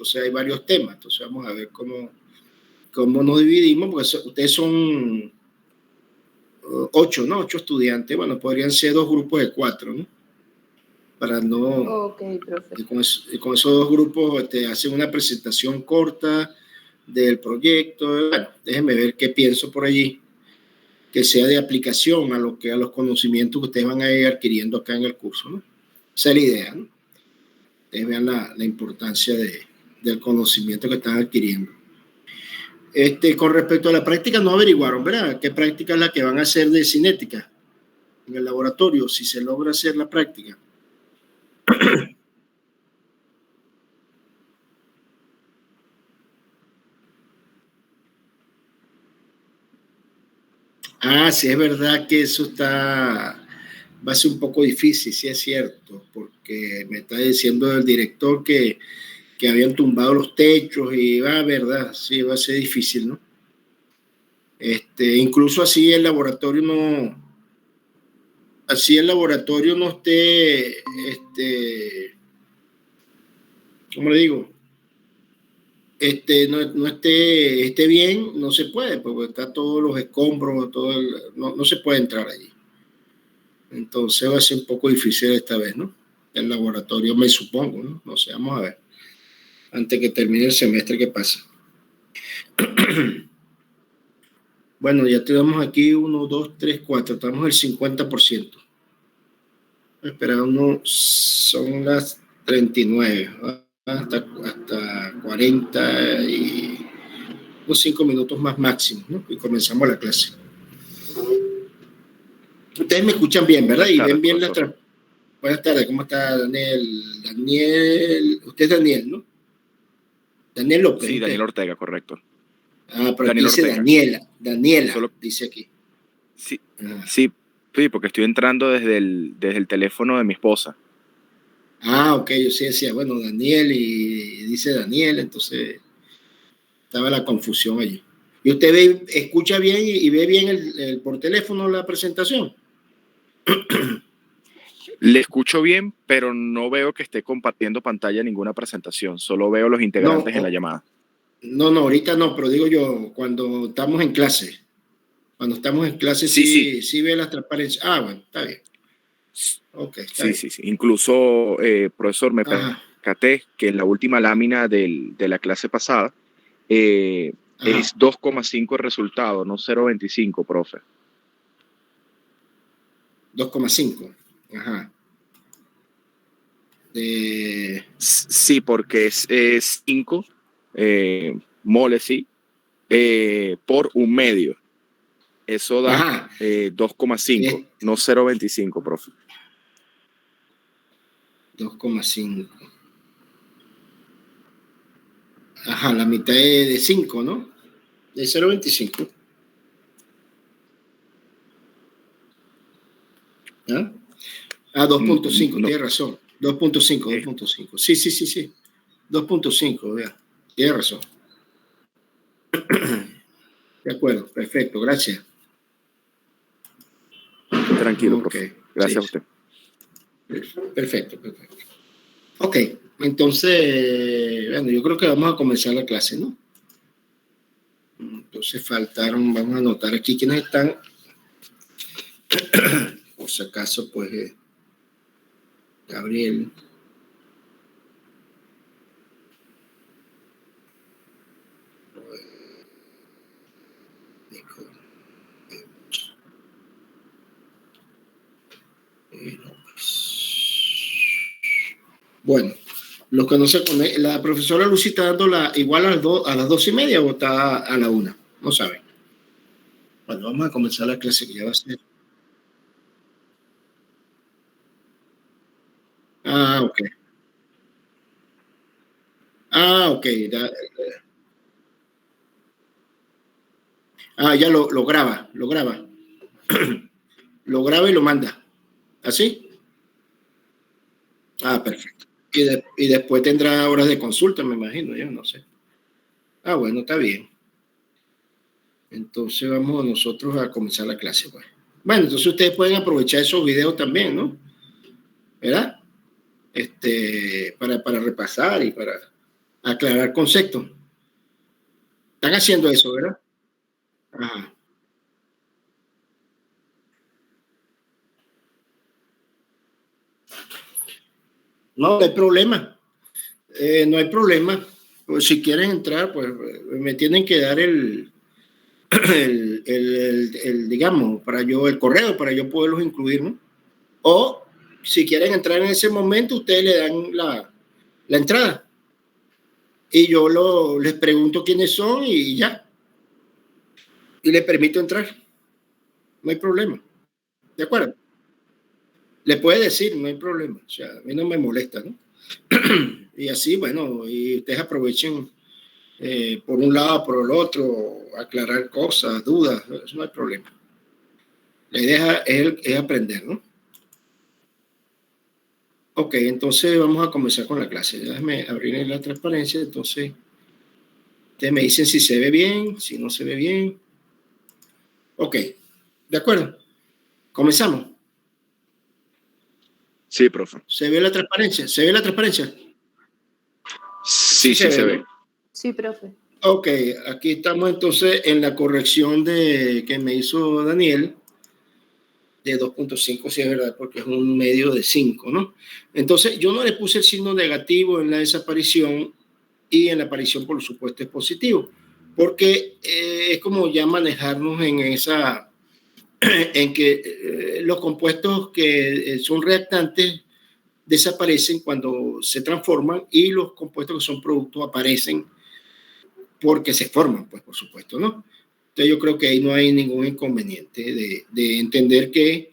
entonces hay varios temas. Entonces vamos a ver cómo nos dividimos, porque ustedes son 8, ¿no? 8 estudiantes. Bueno, podrían ser 2 grupos de 4, ¿no? Para no... Ok, profe. Con esos 2 grupos hacen una presentación corta del proyecto. Bueno, déjenme ver qué pienso por allí, que sea de aplicación a los conocimientos que ustedes van a ir adquiriendo acá en el curso, ¿no? Esa es la idea, ¿no? Ustedes vean la importancia del conocimiento que están adquiriendo. Con respecto a la práctica, no averiguaron, ¿verdad? ¿Qué práctica es la que van a hacer de cinética en el laboratorio, si se logra hacer la práctica? Ah, sí, es verdad que eso va a ser un poco difícil, sí es cierto, porque me está diciendo el director que habían tumbado los techos y verdad, sí, va a ser difícil, ¿no? Incluso así el laboratorio no esté, ¿cómo le digo? No esté bien, no se puede, porque está todos los escombros, no se puede entrar allí. Entonces va a ser un poco difícil esta vez, ¿no? El laboratorio, me supongo, ¿no? No sé, vamos a ver. Antes que termine el semestre, ¿qué pasa? Bueno, ya tenemos aquí 1, 2, 3, 4. Estamos al 50%. Esperando, son las 39. Hasta 40 y unos 5 minutos más máximo, ¿no? Y comenzamos la clase. Ustedes me escuchan bien, ¿verdad? Y ven bien la... Buenas tardes, ¿cómo está Daniel? Usted es Daniel, ¿no? Daniel López. Sí, Daniel Ortega, correcto. Ah, pero aquí dice Ortega. Daniela, dice aquí. Sí, sí, porque estoy entrando desde el teléfono de mi esposa. Ah, ok, yo sí decía, bueno, Daniel, y dice Daniel, entonces estaba la confusión allí. ¿Y usted escucha bien y ve bien por teléfono la presentación? Le escucho bien, pero no veo que esté compartiendo pantalla en ninguna presentación. Solo veo los integrantes en la llamada. No, ahorita no, pero digo yo, cuando estamos en clase. Cuando estamos en clase sí ve la transparencia. Ah, bueno, está bien. Okay, está bien. Sí. Incluso, profesor, me percaté que en la última lámina de la clase pasada es 2,5 el resultado, no 0,25, profe. 2,5. Ajá. Sí, porque es 5 moles, sí, por 1 medio. Eso da 2,5, no 0,25, profe. 2,5. Ajá, la mitad de 5, ¿no? De 0,25. ¿Ah? 2,5, no. Tiene razón. 2,5. Sí. 2,5, vea. Tiene razón. De acuerdo, perfecto, gracias. Tranquilo, profe. Gracias a usted. Perfecto. Ok, entonces, bueno, yo creo que vamos a comenzar la clase, ¿no? Entonces vamos a anotar aquí quiénes están. Por si acaso, pues, Gabriel. Bueno, los que no se conectan, la profesora Lucy está dando igual a las 2:30 o está a la 1, no saben. Bueno, vamos a comenzar la clase que ya va a ser. Ok. Ok. Ya lo graba. Lo graba y lo manda. ¿Así? Perfecto. Y después tendrá horas de consulta, me imagino, yo no sé. Bueno, está bien. Entonces vamos nosotros a comenzar la clase, pues. Bueno, entonces ustedes pueden aprovechar esos videos también, ¿no? ¿Verdad? Para repasar y para... aclarar conceptos. Están haciendo eso, ¿verdad? Ajá. No hay problema. No hay problema. Pues si quieren entrar, pues me tienen que dar digamos, para yo, el correo, para yo poderlos incluir, ¿no? O si quieren entrar en ese momento, ustedes le dan la entrada. Y yo les pregunto quiénes son y ya. Y les permito entrar. No hay problema. ¿De acuerdo? Le puede decir, no hay problema. O sea, a mí no me molesta, ¿no? Y así, bueno, y ustedes aprovechen por un lado, por el otro, aclarar cosas, dudas, eso no hay problema. La idea es aprender, ¿no? Ok, entonces vamos a comenzar con la clase. Déjame abrir la transparencia, entonces ustedes me dicen si se ve bien, si no se ve bien. Ok, de acuerdo. Comenzamos. Sí, profe. ¿Se ve la transparencia? ¿Se ve la transparencia? Sí, se ve. Sí, profe. Ok, aquí estamos entonces en la corrección que me hizo Daniel de 2.5, si es verdad, porque es un medio de 5, ¿no? Entonces, yo no le puse el signo negativo en la desaparición y en la aparición, por supuesto, es positivo, porque es como ya manejarnos en esa, en que los compuestos que son reactantes desaparecen cuando se transforman y los compuestos que son productos aparecen porque se forman, pues, por supuesto, ¿no? Entonces, yo creo que ahí no hay ningún inconveniente de entender que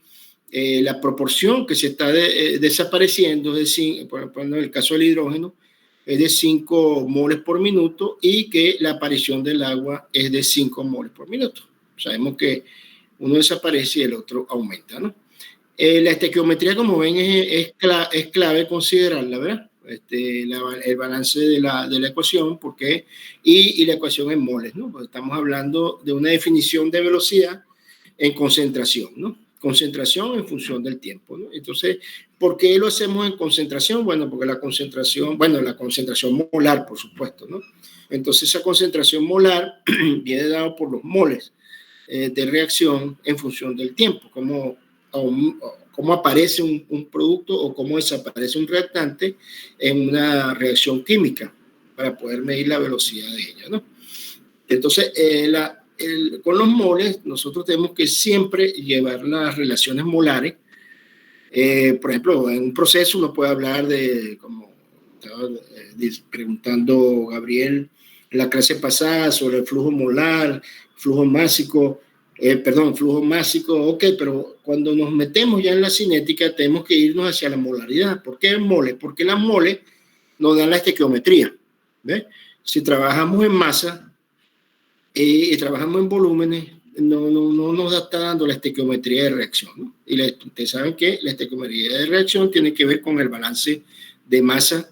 la proporción que se está desapareciendo, es decir, por ejemplo, en el caso del hidrógeno, es de 5 moles por minuto y que la aparición del agua es de 5 moles por minuto. Sabemos que uno desaparece y el otro aumenta, ¿no? La estequiometría, como ven, es clave considerarla, ¿verdad? El balance de la ecuación, porque y la ecuación en moles, ¿no? Porque estamos hablando de una definición de velocidad en concentración, ¿no? Concentración en función del tiempo, ¿no? Entonces, ¿por qué lo hacemos en concentración? Bueno, porque la concentración molar, por supuesto, ¿no? Entonces, esa concentración molar viene dada por los moles de reacción en función del tiempo, cómo aparece un producto o cómo desaparece un reactante en una reacción química para poder medir la velocidad de ella, ¿no? Entonces, con los moles, nosotros tenemos que siempre llevar las relaciones molares. Por ejemplo, en un proceso uno puede hablar de, como estaba preguntando Gabriel en la clase pasada, sobre el flujo molar, flujo másico, flujo másico, ok, pero cuando nos metemos ya en la cinética tenemos que irnos hacia la molaridad. ¿Por qué moles? Porque las moles nos dan la estequiometría. ¿Ves? Si trabajamos en masa y trabajamos en volúmenes, no nos está dando la estequiometría de reacción, ¿no? Y ustedes saben que la estequiometría de reacción tiene que ver con el balance de masa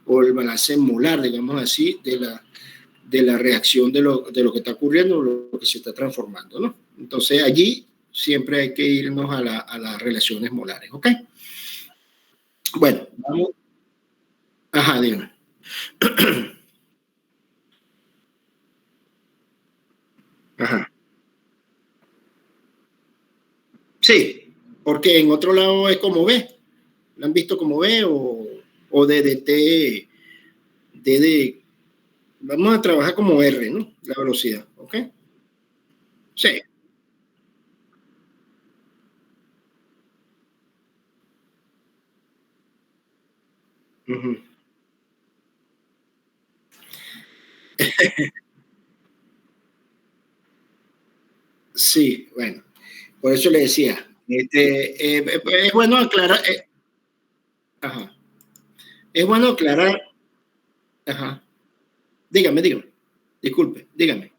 o el balance molar, digamos así, de la reacción de lo que está ocurriendo, lo que se está transformando, ¿no? Entonces allí siempre hay que irnos a las relaciones molares, ¿ok? Bueno, vamos. Ajá, dígame. Ajá. Sí, porque en otro lado es como B. ¿Lo han visto como B o DDT? Vamos a trabajar como R, ¿no? La velocidad, ¿ok? Sí. Uh-huh. Sí, bueno, por eso le decía, es bueno aclarar, ajá, es bueno aclarar, ajá, dígame, disculpe, dígame.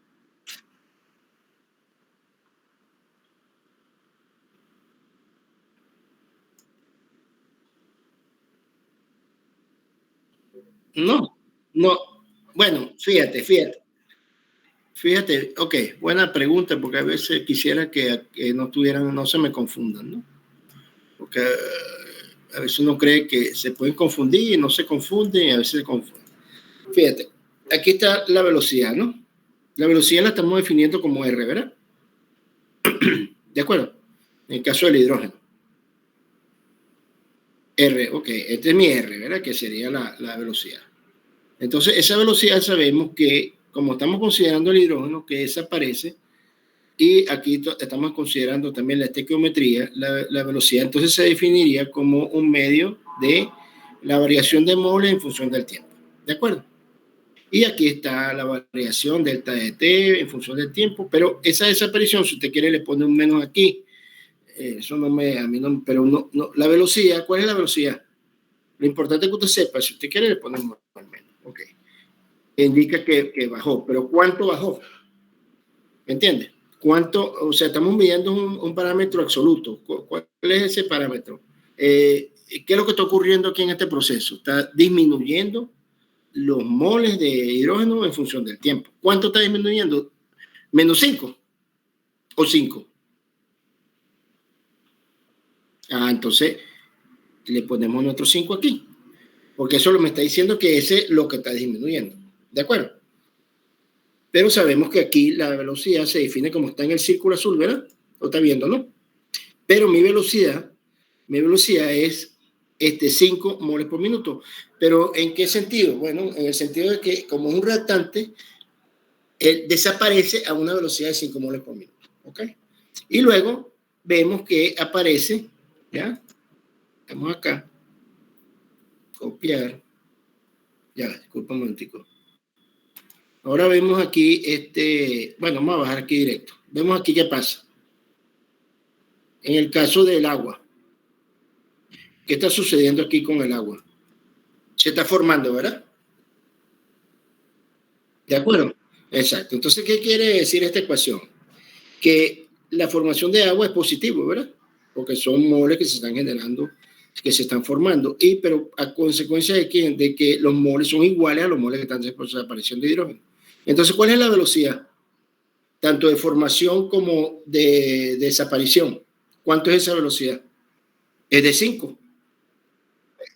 No, bueno, fíjate, ok, buena pregunta, porque a veces quisiera que no se me confundan, ¿no? Porque a veces uno cree que se pueden confundir y no se confunden y a veces se confunden. Fíjate, aquí está la velocidad, ¿no? La velocidad la estamos definiendo como R, ¿verdad? ¿De acuerdo? En el caso del hidrógeno. R, ok, este es mi R, ¿verdad? Que sería la velocidad. Entonces, esa velocidad sabemos que, como estamos considerando el hidrógeno, que desaparece, y aquí estamos considerando también la estequiometría, la velocidad, entonces se definiría como un medio de la variación de moles en función del tiempo. ¿De acuerdo? Y aquí está la variación delta de t en función del tiempo, pero esa desaparición, si usted quiere, le pone un menos aquí. Eso no me, a mí no, pero no, la velocidad, ¿cuál es la velocidad? Lo importante es que usted sepa, si usted quiere, le pone un menos. Ok. Indica que bajó, pero ¿cuánto bajó? ¿Me entiende? ¿Cuánto? O sea, estamos midiendo un parámetro absoluto. ¿Cuál es ese parámetro? ¿Qué es lo que está ocurriendo aquí en este proceso? Está disminuyendo los moles de hidrógeno en función del tiempo. ¿Cuánto está disminuyendo? ¿Menos 5 o 5? Entonces le ponemos nuestro 5 aquí, porque eso me está diciendo que ese es lo que está disminuyendo. ¿De acuerdo? Pero sabemos que aquí la velocidad se define como está en el círculo azul, ¿verdad? Lo está viendo, ¿no? Pero mi velocidad es 5 moles por minuto. ¿Pero en qué sentido? Bueno, en el sentido de que como es un reactante, él desaparece a una velocidad de 5 moles por minuto. ¿Ok? Y luego vemos que aparece, ¿ya? Estamos acá. Copiar. Ya, disculpa un momentico. Ahora vemos aquí, bueno, vamos a bajar aquí directo. Vemos aquí qué pasa. En el caso del agua. ¿Qué está sucediendo aquí con el agua? Se está formando, ¿verdad? ¿De acuerdo? Exacto. Entonces, ¿qué quiere decir esta ecuación? Que la formación de agua es positivo, ¿verdad? Porque son moles que se están generando, que se están formando. Pero a consecuencia de ¿quién? De que los moles son iguales a los moles que están desapareciendo de hidrógeno. Entonces, ¿cuál es la velocidad? Tanto de formación como de desaparición. ¿Cuánto es esa velocidad? Es de 5.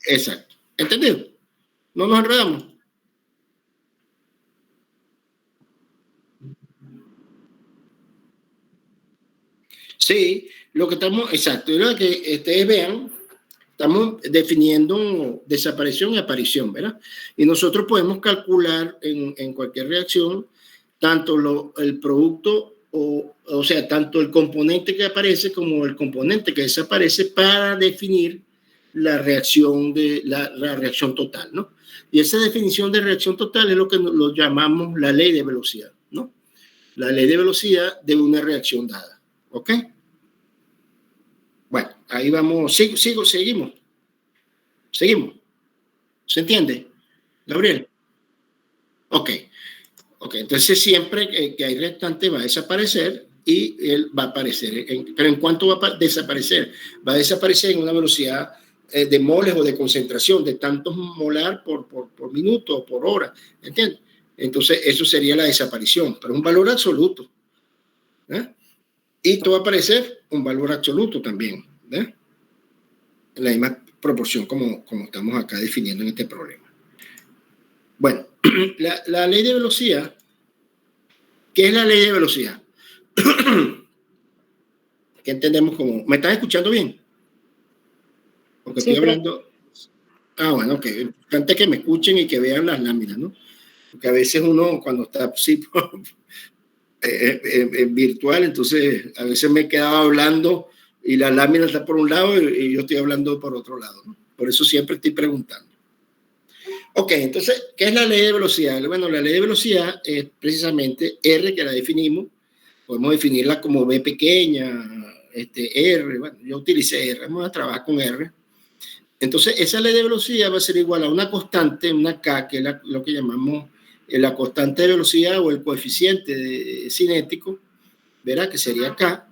Exacto. ¿Entendido? No nos enredamos. Sí, lo que estamos, exacto, lo que ustedes vean, estamos definiendo desaparición y aparición, ¿verdad? Y nosotros podemos calcular en cualquier reacción tanto el producto, o sea, tanto el componente que aparece como el componente que desaparece para definir la reacción, la reacción total, ¿no? Y esa definición de reacción total es lo que lo llamamos la ley de velocidad, ¿no? La ley de velocidad de una reacción dada, ¿ok? Bueno, ahí vamos, seguimos. ¿Se entiende, Gabriel? Ok, entonces siempre que hay reactante va a desaparecer y él va a aparecer. Pero ¿en cuánto va a desaparecer? Va a desaparecer en una velocidad de moles o de concentración de tantos molar por minuto o por hora, ¿entiendes? Entonces eso sería la desaparición, pero un valor absoluto. Y esto va a aparecer un valor absoluto también, en la misma proporción como estamos acá definiendo en este problema. Bueno, la ley de velocidad, ¿qué es la ley de velocidad? ¿Qué entendemos como? ¿Me están escuchando bien? Porque sí, estoy hablando. Bueno, ok. Importante que me escuchen y que vean las láminas, ¿no? Porque a veces uno, cuando está así, virtual, entonces a veces me he quedado hablando y la lámina está por un lado y yo estoy hablando por otro lado, ¿no? Por eso siempre estoy preguntando. Ok, entonces, ¿qué es la ley de velocidad? Bueno, la ley de velocidad es precisamente R, que la definimos. Podemos definirla como B pequeña, R. Bueno, yo utilicé R, vamos a trabajar con R. Entonces, esa ley de velocidad va a ser igual a una constante, una K, que es lo que llamamos la constante de velocidad o el coeficiente cinético, ¿verdad? Que sería K,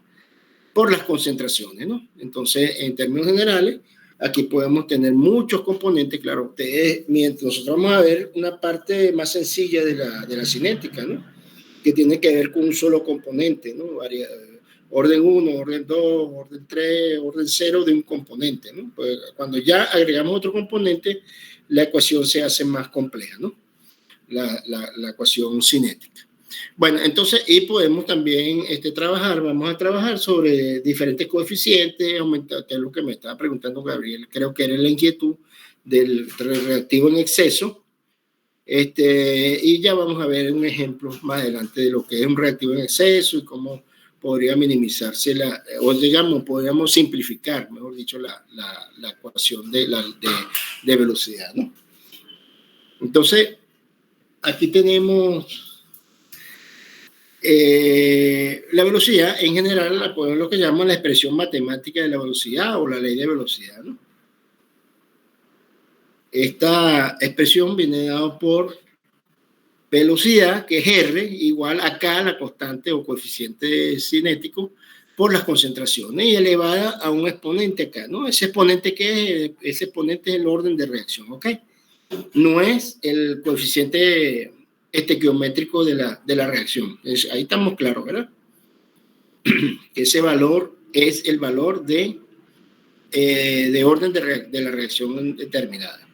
por las concentraciones, ¿no? Entonces, en términos generales, aquí podemos tener muchos componentes, claro, ustedes, mientras nosotros vamos a ver una parte más sencilla de la cinética, ¿no? Que tiene que ver con un solo componente, ¿no? Orden 1, orden 2, orden 3, orden 0 de un componente, ¿no? Pues cuando ya agregamos otro componente, la ecuación se hace más compleja, ¿no? la ecuación cinética. Bueno, entonces, y podemos también vamos a trabajar sobre diferentes coeficientes, aumentar, que es lo que me estaba preguntando Gabriel, creo que era la inquietud del reactivo en exceso. Y ya vamos a ver un ejemplo más adelante de lo que es un reactivo en exceso y cómo podría minimizarse o digamos, podríamos simplificar, mejor dicho, la ecuación de velocidad, ¿no? Entonces, aquí tenemos la velocidad. En general la podemos lo que llaman la expresión matemática de la velocidad o la ley de velocidad, ¿no? Esta expresión viene dada por velocidad, que es R, igual a K, la constante o coeficiente cinético, por las concentraciones, y elevada a un exponente acá, ¿no? Ese exponente ese exponente es el orden de reacción, ¿ok? No es el coeficiente estequiométrico de la reacción. Ahí estamos claros, ¿verdad? Ese valor es el valor de orden de la reacción determinada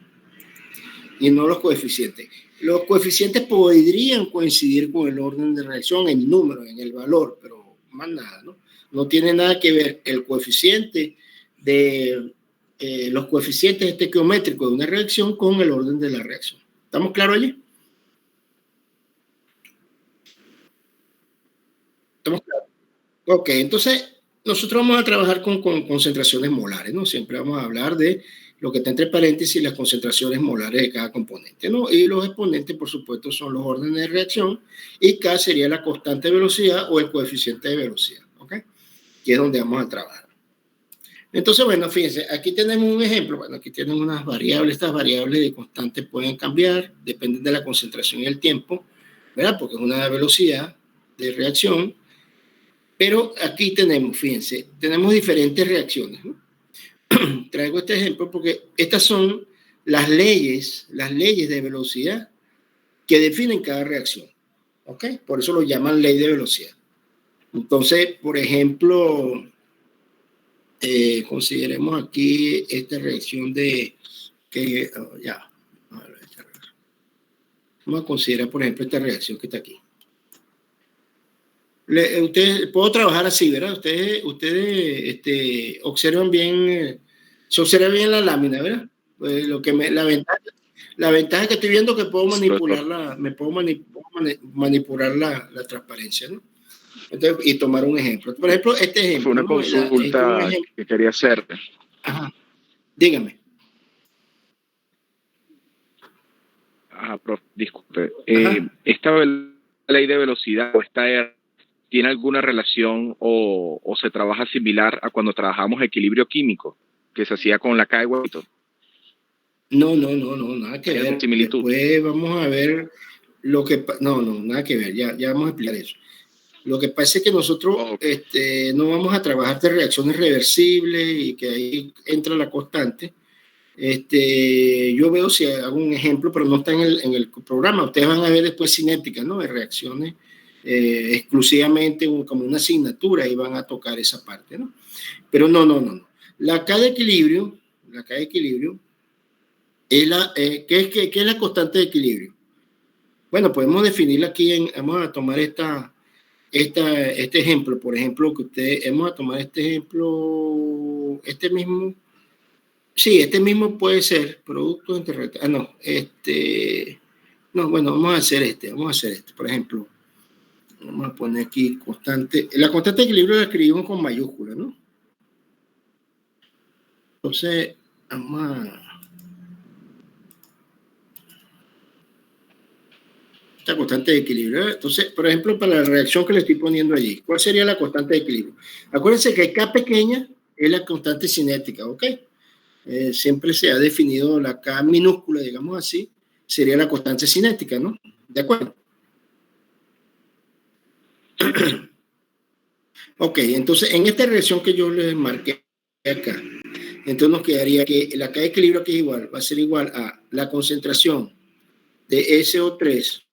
y no los coeficientes. Los coeficientes podrían coincidir con el orden de reacción en número, en el valor, pero más nada, ¿no? No tiene nada que ver el coeficiente los coeficientes estequiométricos de una reacción con el orden de la reacción. ¿Estamos claros allí? ¿Estamos claros? Ok, entonces nosotros vamos a trabajar con concentraciones molares, ¿no? Siempre vamos a hablar de lo que está entre paréntesis, las concentraciones molares de cada componente, ¿no? Y los exponentes, por supuesto, son los órdenes de reacción, y K sería la constante de velocidad o el coeficiente de velocidad, ¿ok? Que es donde vamos a trabajar. Entonces, bueno, fíjense, aquí tenemos un ejemplo. Bueno, aquí tienen unas variables. Estas variables de constante pueden cambiar, dependen de la concentración y el tiempo, ¿verdad? Porque es una velocidad de reacción. Pero aquí tenemos, fíjense, tenemos diferentes reacciones, ¿no? Traigo este ejemplo porque estas son las leyes de velocidad que definen cada reacción, ¿ok? Por eso lo llaman ley de velocidad. Entonces, por ejemplo, consideremos aquí esta reacción vamos a considerar, por ejemplo, esta reacción que está aquí. Ustedes, puedo trabajar así, ¿verdad? Ustedes observan bien, se observa bien la lámina, ¿verdad? Pues la ventaja que estoy viendo es que puedo manipular manipular la transparencia, ¿no? Entonces, y tomar un ejemplo. Por ejemplo, este ejemplo. Fue una consulta que quería hacerte. Ajá. Dígame. Prof, disculpe. ¿Esta ley de velocidad o esta tiene alguna relación o se trabaja similar a cuando trabajamos equilibrio químico, que se hacía con la K de huevito? No, nada que ver. Similitud. Después vamos a ver lo que... No, nada que ver, ya vamos a explicar eso. Lo que pasa es que nosotros no vamos a trabajar de reacciones reversibles y que ahí entra la constante. Yo veo si hago un ejemplo, pero no está en el programa. Ustedes van a ver después cinéticas, ¿no? De reacciones exclusivamente como una asignatura y van a tocar esa parte, ¿no? Pero no. La K de equilibrio es ¿qué es la constante de equilibrio? Bueno, podemos definirla aquí. Vamos a tomar este ejemplo, por ejemplo, vamos a tomar este ejemplo, mismo. Sí, este mismo puede ser producto entre... no, bueno, vamos a hacer este, por ejemplo. Vamos a poner aquí constante. La constante de equilibrio la escribimos con mayúscula, ¿no? Entonces, vamos a... Esta constante de equilibrio, ¿eh? Entonces, por ejemplo, para la reacción que le estoy poniendo allí, ¿cuál sería la constante de equilibrio? Acuérdense que K pequeña es la constante cinética, ¿ok? Siempre se ha definido la K minúscula, digamos así, sería la constante cinética, ¿no? ¿De acuerdo? Ok, entonces en esta reacción que yo les marqué acá, entonces nos quedaría que la K de equilibrio aquí es igual, va a ser igual a la concentración de SO3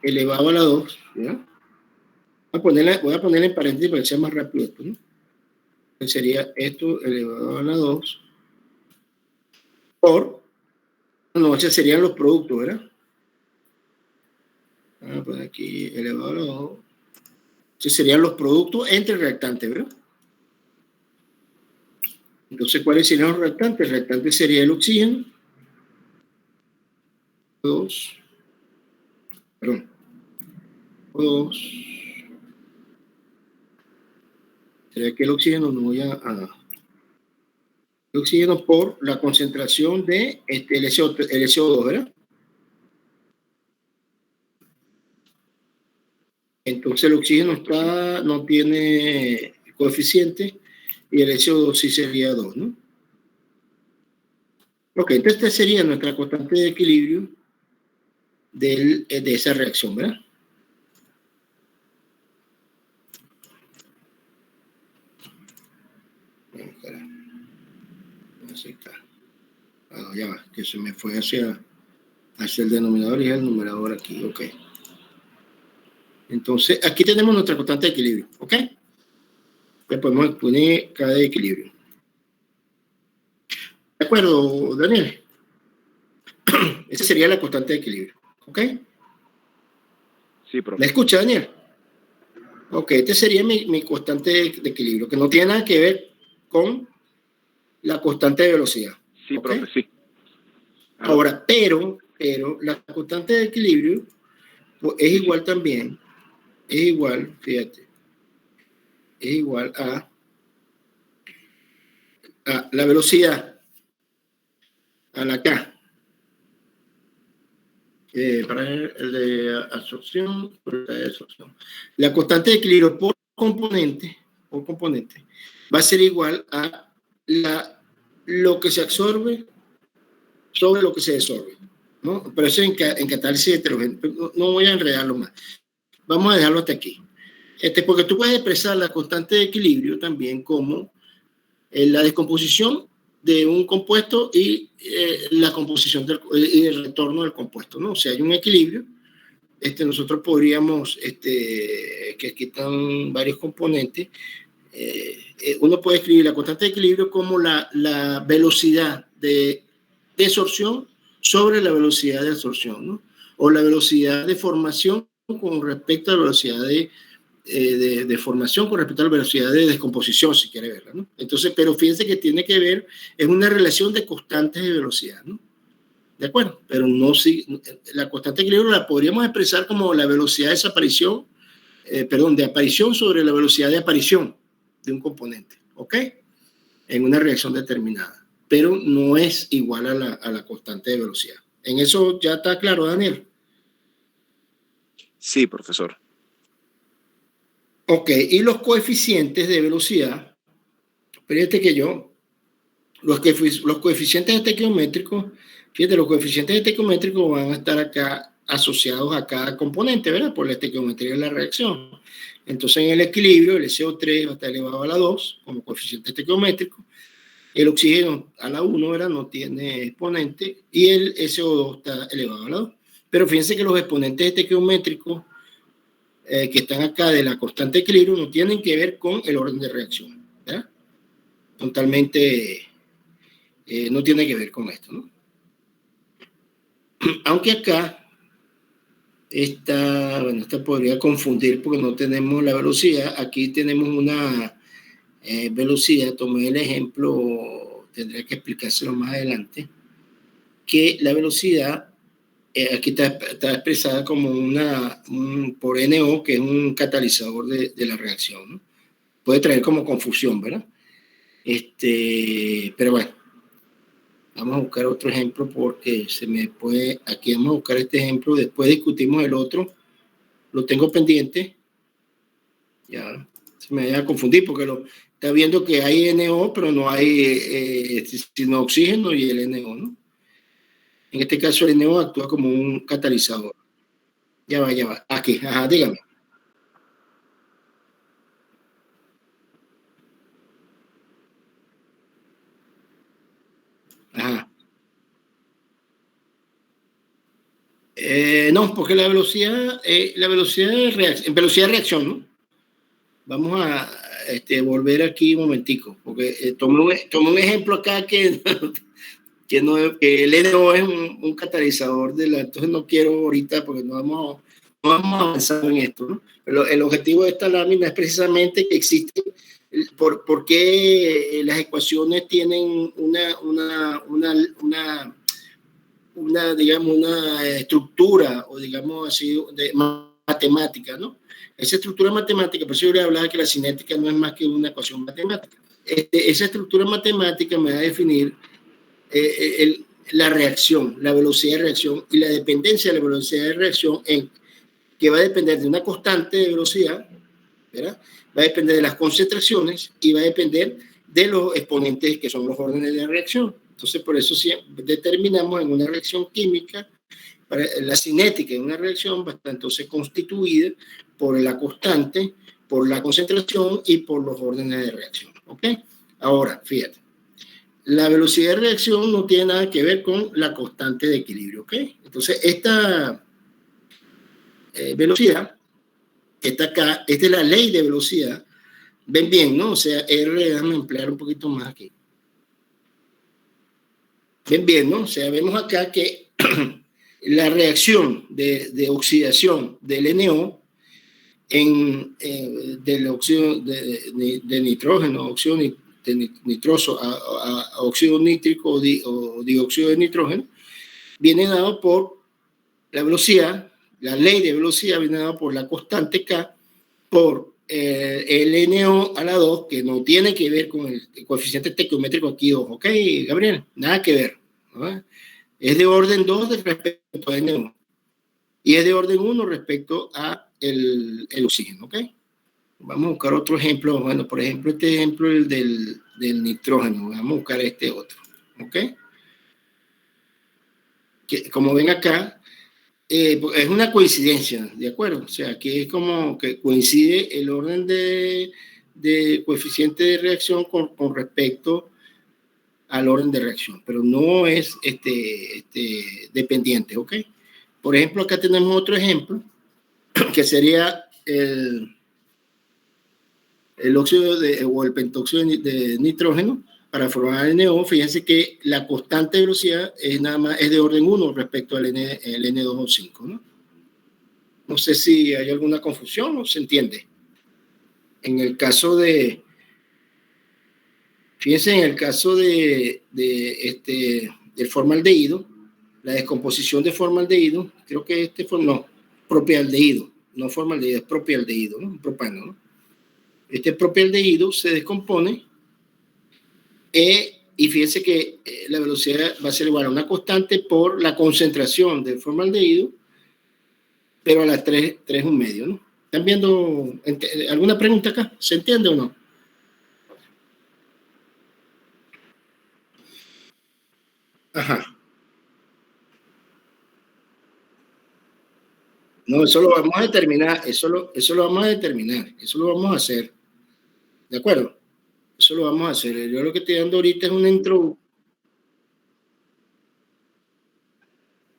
elevado a la 2, ¿ya? Voy a ponerla en paréntesis para que sea más rápido esto, ¿no? Sería esto elevado a la 2 por, no, esos serían los productos, ¿verdad? Pues aquí elevado a la 2. Esos serían los productos entre reactantes, ¿verdad? Entonces, ¿cuáles serían los reactantes? El reactante sería el oxígeno. 2. Perdón. 2. Sería que el oxígeno no voy a el oxígeno por la concentración de el SO2, ¿verdad? Entonces el oxígeno no tiene coeficiente y el SO2 sí sería 2, ¿no? Ok, entonces esta sería nuestra constante de equilibrio de esa reacción, ¿verdad? Ya va, que se me fue hacia el denominador y el numerador aquí, ok. Entonces, aquí tenemos nuestra constante de equilibrio, ¿ok? Le podemos poner cada equilibrio. ¿De acuerdo, Daniel? Esa sería la constante de equilibrio, ¿ok? Sí, profe. ¿Me escucha, Daniel? Ok, este sería mi constante de equilibrio, que no tiene nada que ver con la constante de velocidad. Sí, ¿okay? profe, sí. Ahora, pero la constante de equilibrio pues, es igual también, fíjate, es igual a la velocidad, a la K, para el de absorción, la constante de equilibrio por componente va a ser igual a lo que se absorbe sobre lo que se desorbe, ¿no? Pero eso en catálisis heterogénea. No voy a enredarlo más. Vamos a dejarlo hasta aquí. Porque tú puedes expresar la constante de equilibrio también como la descomposición de un compuesto y la composición y el retorno del compuesto, ¿no? O sea, hay un equilibrio. Nosotros podríamos, que aquí están varios componentes, uno puede escribir la constante de equilibrio como la velocidad de desorción sobre la velocidad de absorción, ¿no? O la velocidad de formación con respecto a la velocidad de formación con respecto a la velocidad de descomposición, si quiere verla, ¿no? Entonces, pero fíjense que tiene que ver, es una relación de constantes de velocidad, ¿no? ¿De acuerdo? Pero no, si la constante de equilibrio la podríamos expresar como la velocidad de desaparición, de aparición sobre la velocidad de aparición de un componente, ¿ok? En una reacción determinada, pero no es igual a la constante de velocidad. ¿En eso ya está claro, Daniel? Sí, profesor. Ok, y los coeficientes de velocidad, fíjate que los coeficientes estequiométricos, fíjate, los coeficientes estequiométricos van a estar acá asociados a cada componente, ¿verdad? Por la estequiometría de la reacción. Entonces, en el equilibrio, el SO3 va a estar elevado a la 2 como coeficiente estequiométrico. El oxígeno a la 1, ¿verdad? No tiene exponente. Y el SO2 está elevado a la 2. Pero fíjense que los exponentes estequiométricos que están acá de la constante de equilibrio no tienen que ver con el orden de reacción, ¿verdad? Totalmente no tiene que ver con esto, ¿no? Aunque acá esta podría confundir porque no tenemos la velocidad. Aquí tenemos una velocidad, tomé el ejemplo, tendría que explicárselo más adelante, que la velocidad aquí está expresada como por NO, que es un catalizador de la reacción, ¿no? Puede traer como confusión, ¿verdad? Pero bueno, vamos a buscar otro ejemplo porque aquí vamos a buscar este ejemplo, después discutimos el otro, lo tengo pendiente, ya se me vaya a confundir porque está viendo que hay NO, pero no hay sino oxígeno y el NO, ¿no? En este caso el NO actúa como un catalizador. Ya va. Aquí, ajá, dígame. Ajá. No, porque la velocidad de reacción, ¿no? Vamos a volver aquí un momentico, porque tomé un ejemplo acá que que el NO es un catalizador entonces no quiero ahorita porque no vamos a avanzar en esto, ¿no? Pero el objetivo de esta lámina es precisamente que existe, por qué las ecuaciones tienen digamos, una estructura, o digamos así, de matemática, ¿no? Esa estructura matemática, por eso yo le hablaba que la cinética no es más que una ecuación matemática. Esa estructura matemática me va a definir la reacción, la velocidad de reacción y la dependencia de la velocidad de reacción, que va a depender de una constante de velocidad, ¿verdad? Va a depender de las concentraciones y va a depender de los exponentes que son los órdenes de reacción. Entonces, por eso determinamos en una reacción química, la cinética de una reacción va a estar entonces constituida por la constante, por la concentración y por los órdenes de reacción. ¿Ok? Ahora, fíjate, la velocidad de reacción no tiene nada que ver con la constante de equilibrio. ¿Ok? Entonces, esta velocidad, esta acá, esta es la ley de velocidad. Ven bien, ¿no? O sea, R, déjame emplear un poquito más aquí. Ven bien, ¿no? O sea, vemos acá que la reacción de oxidación del NO del óxido de nitrógeno, óxido nitroso a óxido nítrico o dióxido de nitrógeno, viene dado por la velocidad, la ley de velocidad viene dado por la constante K, por el NO a la 2, que no tiene que ver con el coeficiente estequiométrico aquí 2, ¿ok, Gabriel? Nada que ver, ¿no? Es de orden 2 respecto a NO y es de orden 1 respecto a el oxígeno, ¿ok? Vamos a buscar otro ejemplo. Bueno, por ejemplo, este ejemplo el del nitrógeno. Vamos a buscar este otro, ¿ok? Que, como ven acá, es una coincidencia, ¿de acuerdo? O sea, aquí es como que coincide el orden de coeficiente de reacción con respecto al orden de reacción, pero no es dependiente, ¿ok? Por ejemplo, acá tenemos otro ejemplo, que sería el óxido o el pentóxido de nitrógeno para formar el NO. Fíjense que la constante de velocidad es de orden 1 respecto al N2O5, ¿no? No sé si hay alguna confusión o se entiende. En el caso de, fíjense, en el caso del formaldehído, la descomposición de formaldehído, creo que propialdehído, no formaldehído, es propialdehído, ¿no? Propano, ¿no? Este propialdehído se descompone y fíjense que la velocidad va a ser igual a una constante por la concentración del formaldehído, pero a las 3,1, ¿no? ¿Están viendo alguna pregunta acá? ¿Se entiende o no? Ajá. No, eso lo vamos a determinar, eso lo vamos a determinar, eso lo vamos a hacer. ¿De acuerdo? Eso lo vamos a hacer. Yo lo que estoy dando ahorita es una intro.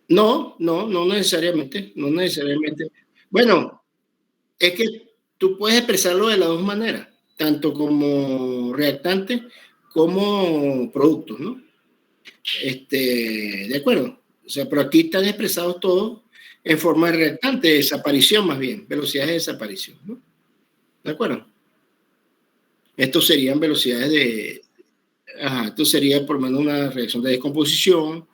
No necesariamente, no necesariamente. Bueno, es que tú puedes expresarlo de las dos maneras, tanto como reactante como productos, ¿no? ¿De acuerdo? O sea, pero aquí están expresados todos en forma de reactante, de desaparición más bien, velocidades de desaparición, ¿no? ¿De acuerdo? Estos serían velocidades esto sería por lo menos una reacción de descomposición.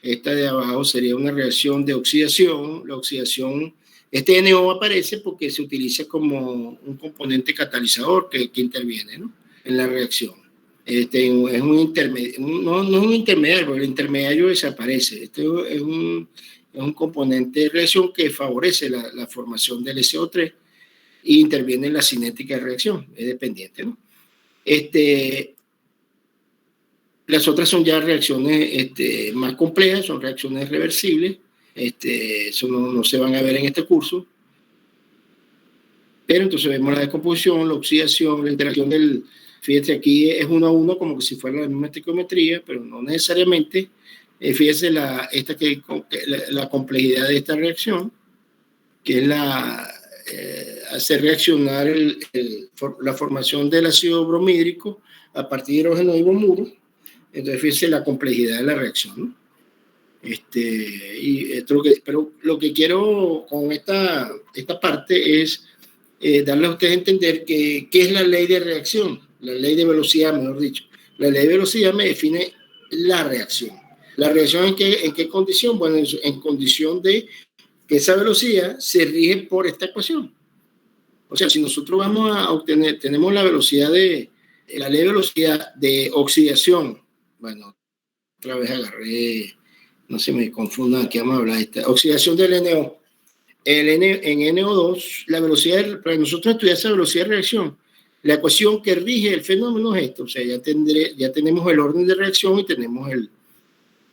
Esta de abajo sería una reacción de oxidación. La oxidación, este NO aparece porque se utiliza como un componente catalizador que interviene, ¿no?, en la reacción. Es un intermediario, no es un intermediario, porque el intermediario desaparece. Este es un componente de reacción que favorece la formación del SO3 y interviene en la cinética de reacción, es dependiente, ¿no? Las otras son ya reacciones más complejas, son reacciones reversibles. Eso no se van a ver en este curso. Pero entonces vemos la descomposición, la oxidación, la interacción fíjense, aquí es 1 a 1, como que si fuera la misma estequiometría, pero no necesariamente. Fíjense la complejidad de esta reacción, que es hacer reaccionar la formación del ácido bromídrico a partir de hidrógeno y bromuro Entonces, fíjense la complejidad de la reacción, ¿no? Pero lo que quiero con esta parte es darle a ustedes a entender qué es la ley de reacción, la ley de velocidad, mejor dicho. La ley de velocidad me define la reacción. ¿La reacción en qué condición? Bueno, en condición de que esa velocidad se rige por esta ecuación. O sea, si nosotros vamos a obtener, tenemos la velocidad la ley de velocidad de oxidación. Bueno, otra vez agarré, no se me confunda, aquí vamos a hablar de esta. Oxidación del NO. En NO2, la velocidad, para nosotros estudiar esa velocidad de reacción, la ecuación que rige el fenómeno es esta. O sea, ya tenemos el orden de reacción y tenemos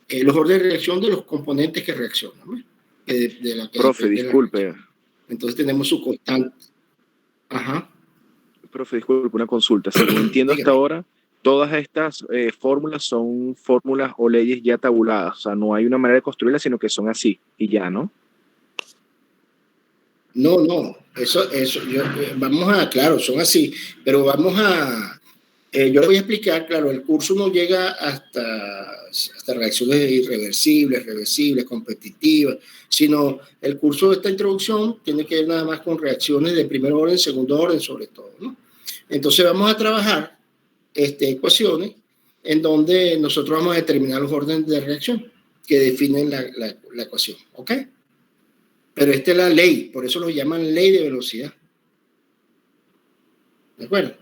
los órdenes de reacción de los componentes que reaccionan, ¿no? Profe, disculpe. Entonces tenemos su constante. Ajá. Profe, disculpe, una consulta. Según entiendo hasta ahora, todas estas fórmulas son fórmulas o leyes ya tabuladas. O sea, no hay una manera de construirlas, sino que son así y ya, ¿no? No. Claro, son así, pero yo le voy a explicar, claro, el curso no llega hasta reacciones irreversibles, reversibles, competitivas, sino el curso de esta introducción tiene que ver nada más con reacciones de primer orden, segundo orden, sobre todo, ¿no? Entonces vamos a trabajar ecuaciones en donde nosotros vamos a determinar los órdenes de reacción que definen la ecuación, ¿ok? Pero esta es la ley, por eso lo llaman ley de velocidad. ¿De acuerdo?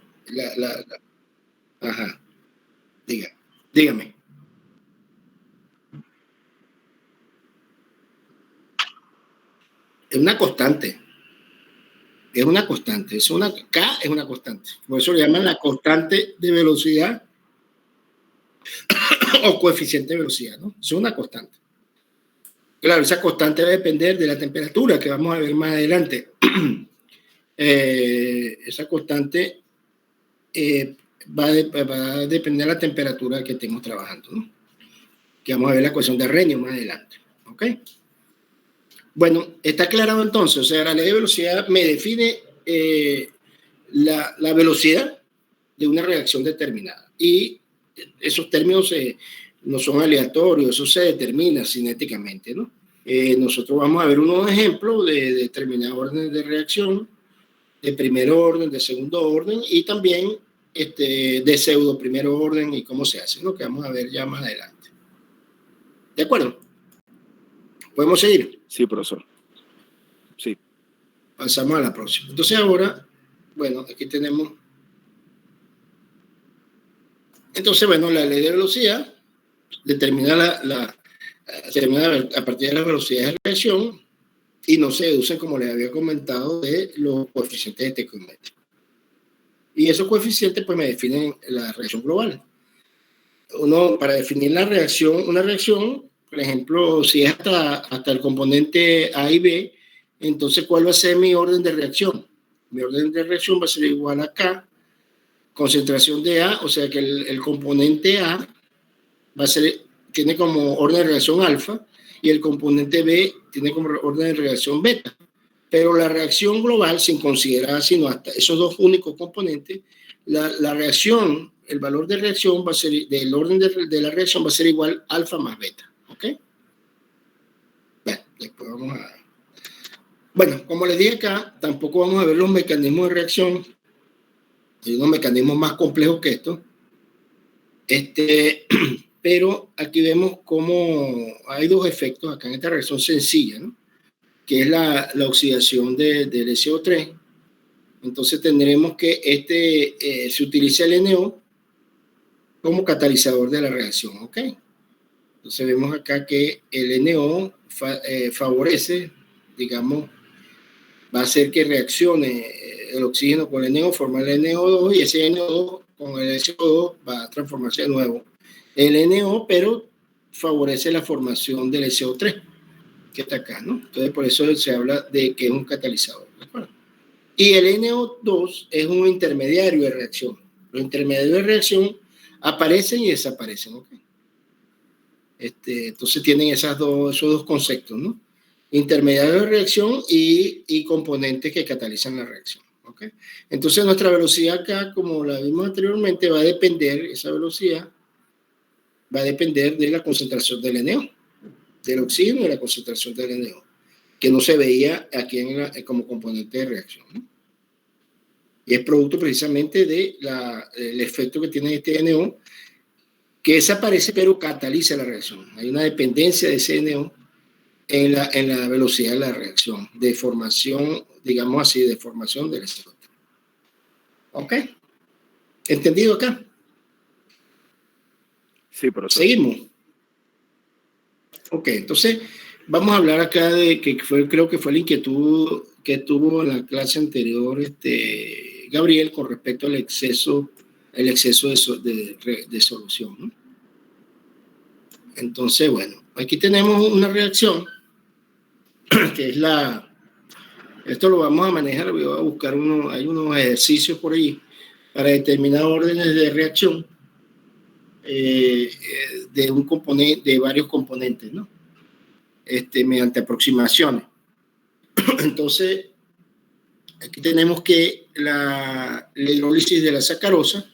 Ajá. Dígame. Es una constante. K es una constante. Por eso le llaman la constante de velocidad o coeficiente de velocidad, ¿no? Es una constante. Claro, esa constante va a depender de la temperatura que vamos a ver más adelante. Esa constante va a depender de la temperatura que estemos trabajando, ¿no? Que vamos a ver la ecuación de Arrhenius más adelante. ¿Ok? Bueno, está aclarado entonces. O sea, la ley de velocidad me define la velocidad de una reacción determinada. Y esos términos no son aleatorios, eso se determina cinéticamente, ¿no? Nosotros vamos a ver unos ejemplos de determinados órdenes de reacción, de primer orden, de segundo orden y también de pseudo primer orden y cómo se hace, ¿no? Que vamos a ver ya más adelante. ¿De acuerdo? ¿Podemos seguir? Sí, profesor. Sí. Pasamos a la próxima. Entonces ahora, bueno, aquí tenemos. Entonces, bueno, la ley de velocidad determina a partir de las velocidades de reacción y no se deducen, como les había comentado, de los coeficientes estequiométricos. Y esos coeficientes pues me definen la reacción global. Para definir una reacción, por ejemplo, si es hasta el componente A y B, entonces ¿cuál va a ser mi orden de reacción? Mi orden de reacción va a ser igual a K, concentración de A, o sea que el componente A tiene como orden de reacción alfa y el componente B tiene como orden de reacción beta. Pero la reacción global, sin considerar sino hasta esos dos únicos componentes, la reacción, el valor de reacción va a ser, del orden de la reacción va a ser igual alfa más beta. ¿Ok? Después vamos a... Bueno, como les dije acá, tampoco vamos a ver los mecanismos de reacción. Hay unos mecanismos más complejos que estos. Pero aquí vemos cómo hay dos efectos acá en esta reacción sencilla, ¿no? Que es la oxidación del SO3. Entonces tendremos que se utiliza el NO como catalizador de la reacción, ¿ok? Entonces vemos acá que el NO favorece, digamos, va a hacer que reaccione el oxígeno con el NO, formar el NO2 y ese NO2 con el SO2 va a transformarse de nuevo el NO, pero favorece la formación del SO3 que está acá, ¿no? Entonces por eso se habla de que es un catalizador, ¿de acuerdo? Y el NO2 es un intermediario de reacción. Los intermediarios de reacción aparecen y desaparecen, ¿ok? Entonces tienen esos dos conceptos, ¿no? Intermediario de reacción y componentes que catalizan la reacción, ¿ok? Entonces nuestra velocidad acá, como la vimos anteriormente, va a depender, esa velocidad, va a depender de la concentración del NO, del oxígeno y la concentración del NO, que no se veía aquí como componente de reacción, ¿no? Y es producto precisamente del efecto que tiene este NO, que desaparece pero cataliza la reacción. Hay una dependencia de ese NO en la velocidad de la reacción, de formación, digamos así, de formación del electrón. ¿Ok? ¿Entendido acá? Sí, profesor. Seguimos. Ok, entonces vamos a hablar acá de que creo que fue la inquietud que tuvo en la clase anterior Gabriel con respecto al exceso de solución, ¿no? Entonces, bueno, aquí tenemos una reacción que es esto lo vamos a manejar, voy a buscar hay unos ejercicios por ahí para determinar órdenes de reacción de un componente, de varios componentes, ¿no? Mediante aproximaciones. Entonces, aquí tenemos que la hidrólisis de la sacarosa.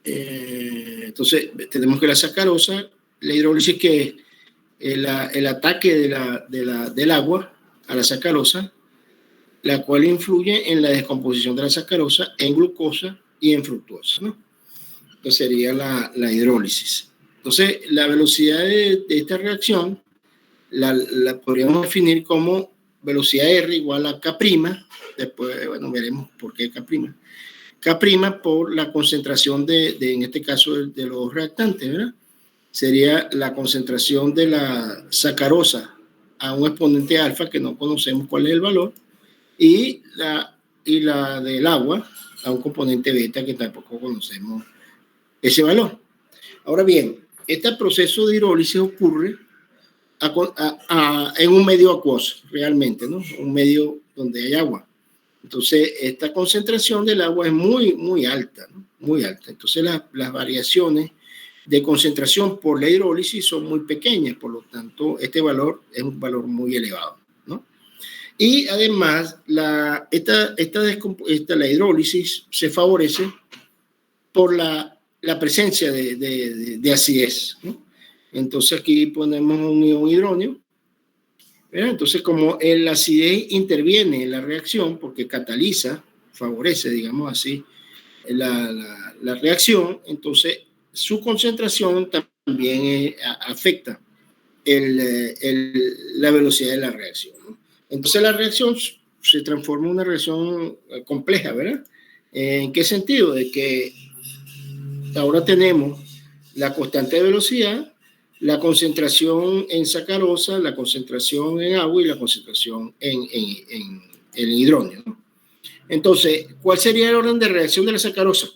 Entonces, tenemos que la sacarosa, la hidrólisis que es el ataque del agua a la sacarosa, la cual influye en la descomposición de la sacarosa en glucosa y en fructosa, ¿no? Entonces sería la hidrólisis. Entonces, la velocidad de esta reacción la podríamos definir como velocidad R igual a K'. Después, bueno, veremos por qué K'. K' por la concentración en este caso, de los reactantes, ¿verdad? Sería la concentración de la sacarosa a un exponente alfa, que no conocemos cuál es el valor, y la del agua a un componente beta, que tampoco conocemos ese valor. Ahora bien, este proceso de hidrólisis ocurre en un medio acuoso, realmente, ¿no? Un medio donde hay agua. Entonces, esta concentración del agua es muy, muy alta, ¿no? Muy alta. Entonces, las variaciones de concentración por la hidrólisis son muy pequeñas, por lo tanto, este valor es un valor muy elevado, ¿no? Y además, la hidrólisis se favorece por la presencia de acidez, ¿no? Entonces, aquí ponemos un ion hidróneo. Entonces, como la acidez interviene en la reacción, porque cataliza, favorece, digamos así, la reacción, entonces su concentración también afecta la velocidad de la reacción, ¿no? Entonces la reacción se transforma en una reacción compleja, ¿verdad? ¿En qué sentido? De que ahora tenemos la constante de velocidad, la concentración en sacarosa, la concentración en agua y la concentración en hidrógeno, ¿no? Entonces, ¿cuál sería el orden de reacción de la sacarosa?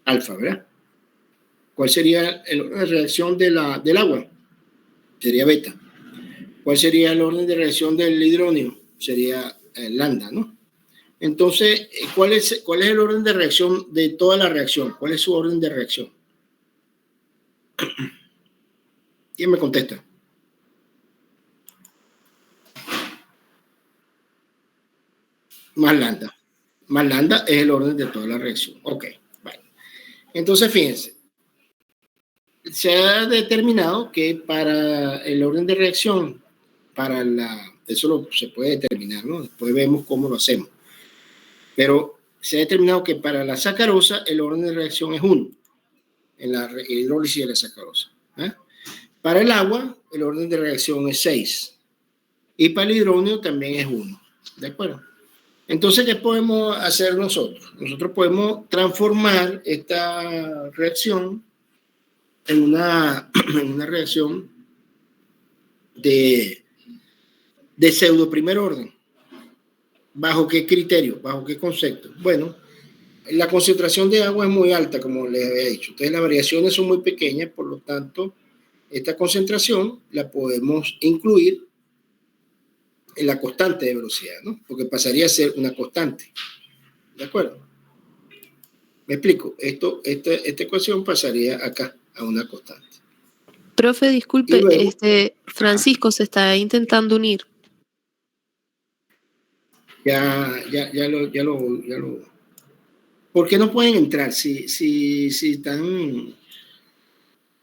Alfa, ¿verdad? ¿Cuál sería el orden de reacción del agua? Sería beta. ¿Cuál sería el orden de reacción del hidrógeno? Sería lambda, ¿no? Entonces, ¿cuál es el orden de reacción de toda la reacción? ¿Cuál es su orden de reacción? ¿Quién me contesta? Más lambda. Más lambda es el orden de toda la reacción. Ok, vale. Entonces, fíjense. Se ha determinado que para el orden de reacción, eso se puede determinar, ¿no? Después vemos cómo lo hacemos. Pero se ha determinado que para la sacarosa el orden de reacción es 1, en la hidrólisis de la sacarosa, ¿eh? Para el agua, el orden de reacción es 6. Y para el hidrógeno también es 1. ¿De acuerdo? Entonces, ¿qué podemos hacer nosotros? Nosotros podemos transformar esta reacción en una reacción de pseudo primer orden. ¿Bajo qué criterio? ¿Bajo qué concepto? Bueno, la concentración de agua es muy alta, como les había dicho. Entonces, las variaciones son muy pequeñas, por lo tanto, esta concentración la podemos incluir en la constante de velocidad, ¿no? Porque pasaría a ser una constante. ¿De acuerdo? ¿Me explico? Esta ecuación pasaría acá a una constante. Profe, disculpe, luego, Francisco se está intentando unir. Ya lo ¿Por qué no pueden entrar? Si están...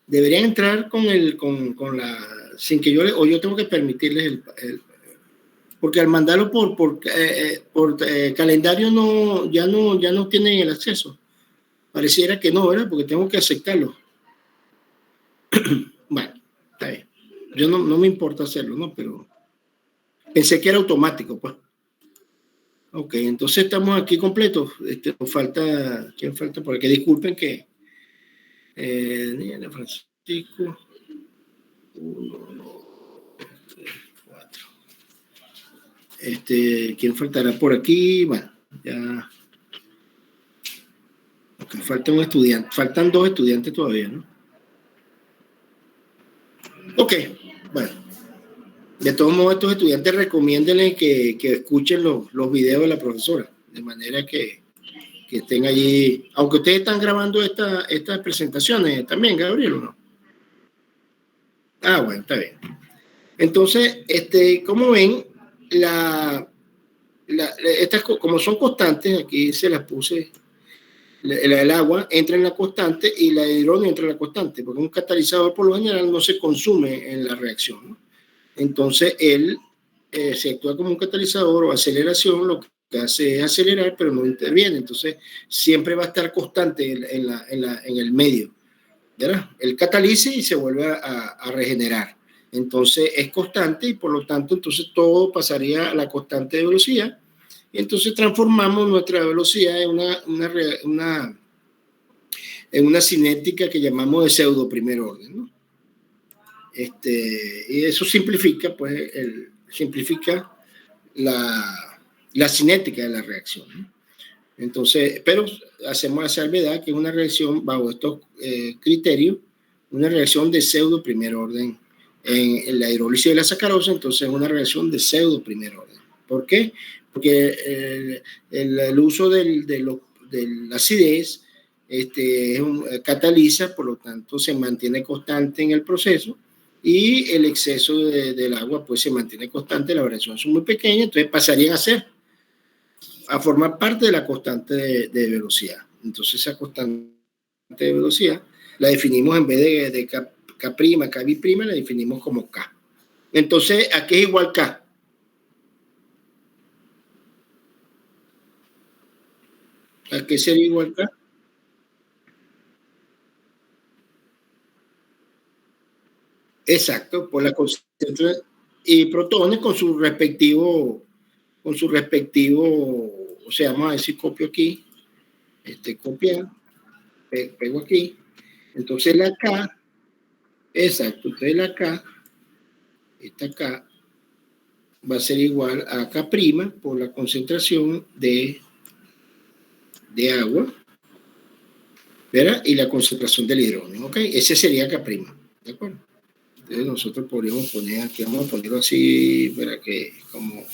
Deberían entrar con la... Sin que o yo tengo que permitirles porque al mandarlo por calendario ya no tienen el acceso. Pareciera que no, ¿verdad? Porque tengo que aceptarlo. Bueno, está bien. Yo no me importa hacerlo, ¿no? Pero pensé que era automático, pues. Ok, entonces estamos aquí completos. Nos falta... ¿Quién falta por aquí? Disculpen que... Diana Francisco. 1, 2, 3, 4. ¿Quién faltará por aquí? Bueno, ya. Okay, falta un estudiante. Faltan 2 estudiantes todavía, ¿no? Ok, bueno. De todos modos, estos estudiantes recomiéndenle que escuchen los videos de la profesora, de manera que estén allí. Aunque ustedes están grabando estas presentaciones también, Gabriel, ¿o no? Ah, bueno, está bien. Entonces, como ven, estas, como son constantes, aquí se las puse, el agua entra en la constante y la hidrógeno entra en la constante, porque un catalizador por lo general no se consume en la reacción, ¿no? Entonces, él se actúa como un catalizador o aceleración, lo que hace es acelerar, pero no interviene. Entonces, siempre va a estar constante en el medio, ¿verdad? Él cataliza y se vuelve a regenerar. Entonces, es constante y por lo tanto, entonces todo pasaría a la constante de velocidad. Y entonces transformamos nuestra velocidad en una cinética que llamamos de pseudo primer orden, ¿no? Y eso simplifica, pues, simplifica la cinética de la reacción, ¿no? Entonces, pero hacemos la salvedad que es una reacción bajo estos criterios, una reacción de pseudo primer orden. En la hidrólisis de la sacarosa, entonces es una reacción de pseudo primer orden. ¿Por qué? Porque el uso de la acidez cataliza, por lo tanto se mantiene constante en el proceso y el exceso del agua pues se mantiene constante, las variaciones son muy pequeñas, entonces pasarían a formar parte de la constante de velocidad. Entonces esa constante de velocidad la definimos en vez de K', K'B', la definimos como K. Entonces, ¿a qué es igual K? ¿A qué sería igual K? Exacto, por la concentración y protones con su respectivo, o sea, vamos a decir, copio aquí, copiar, pego aquí, entonces la K, exacto, entonces la K, esta K va a ser igual a K' por la concentración de agua, ¿verdad? Y la concentración del hidrógeno, ¿ok? Ese sería K', ¿de acuerdo? Entonces nosotros podríamos poner aquí, vamos a ponerlo así, para que como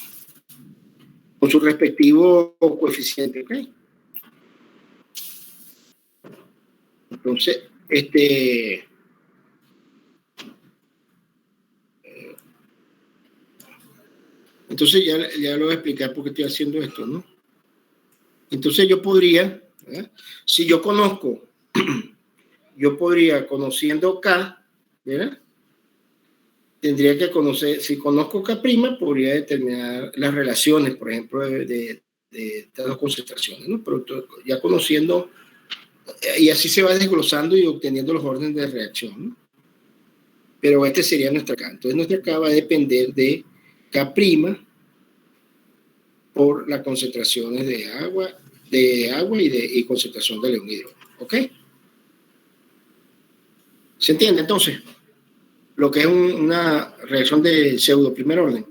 con su respectivo coeficiente, ¿ok? Entonces, entonces ya lo voy a explicar por qué estoy haciendo esto, ¿no? Entonces yo podría, ¿verdad? Si yo conozco, yo podría, conociendo K, ¿verdad? Tendría que conocer, si conozco K', podría determinar las relaciones, por ejemplo, de estas dos concentraciones, ¿no? Pero ya conociendo, y así se va desglosando y obteniendo los órdenes de reacción, ¿no? Pero sería nuestra K. Entonces nuestra K va a depender de K' por las concentraciones de agua y concentración de hidrógeno. ¿Ok? ¿Se entiende entonces? Lo que es una reacción de pseudo primer orden.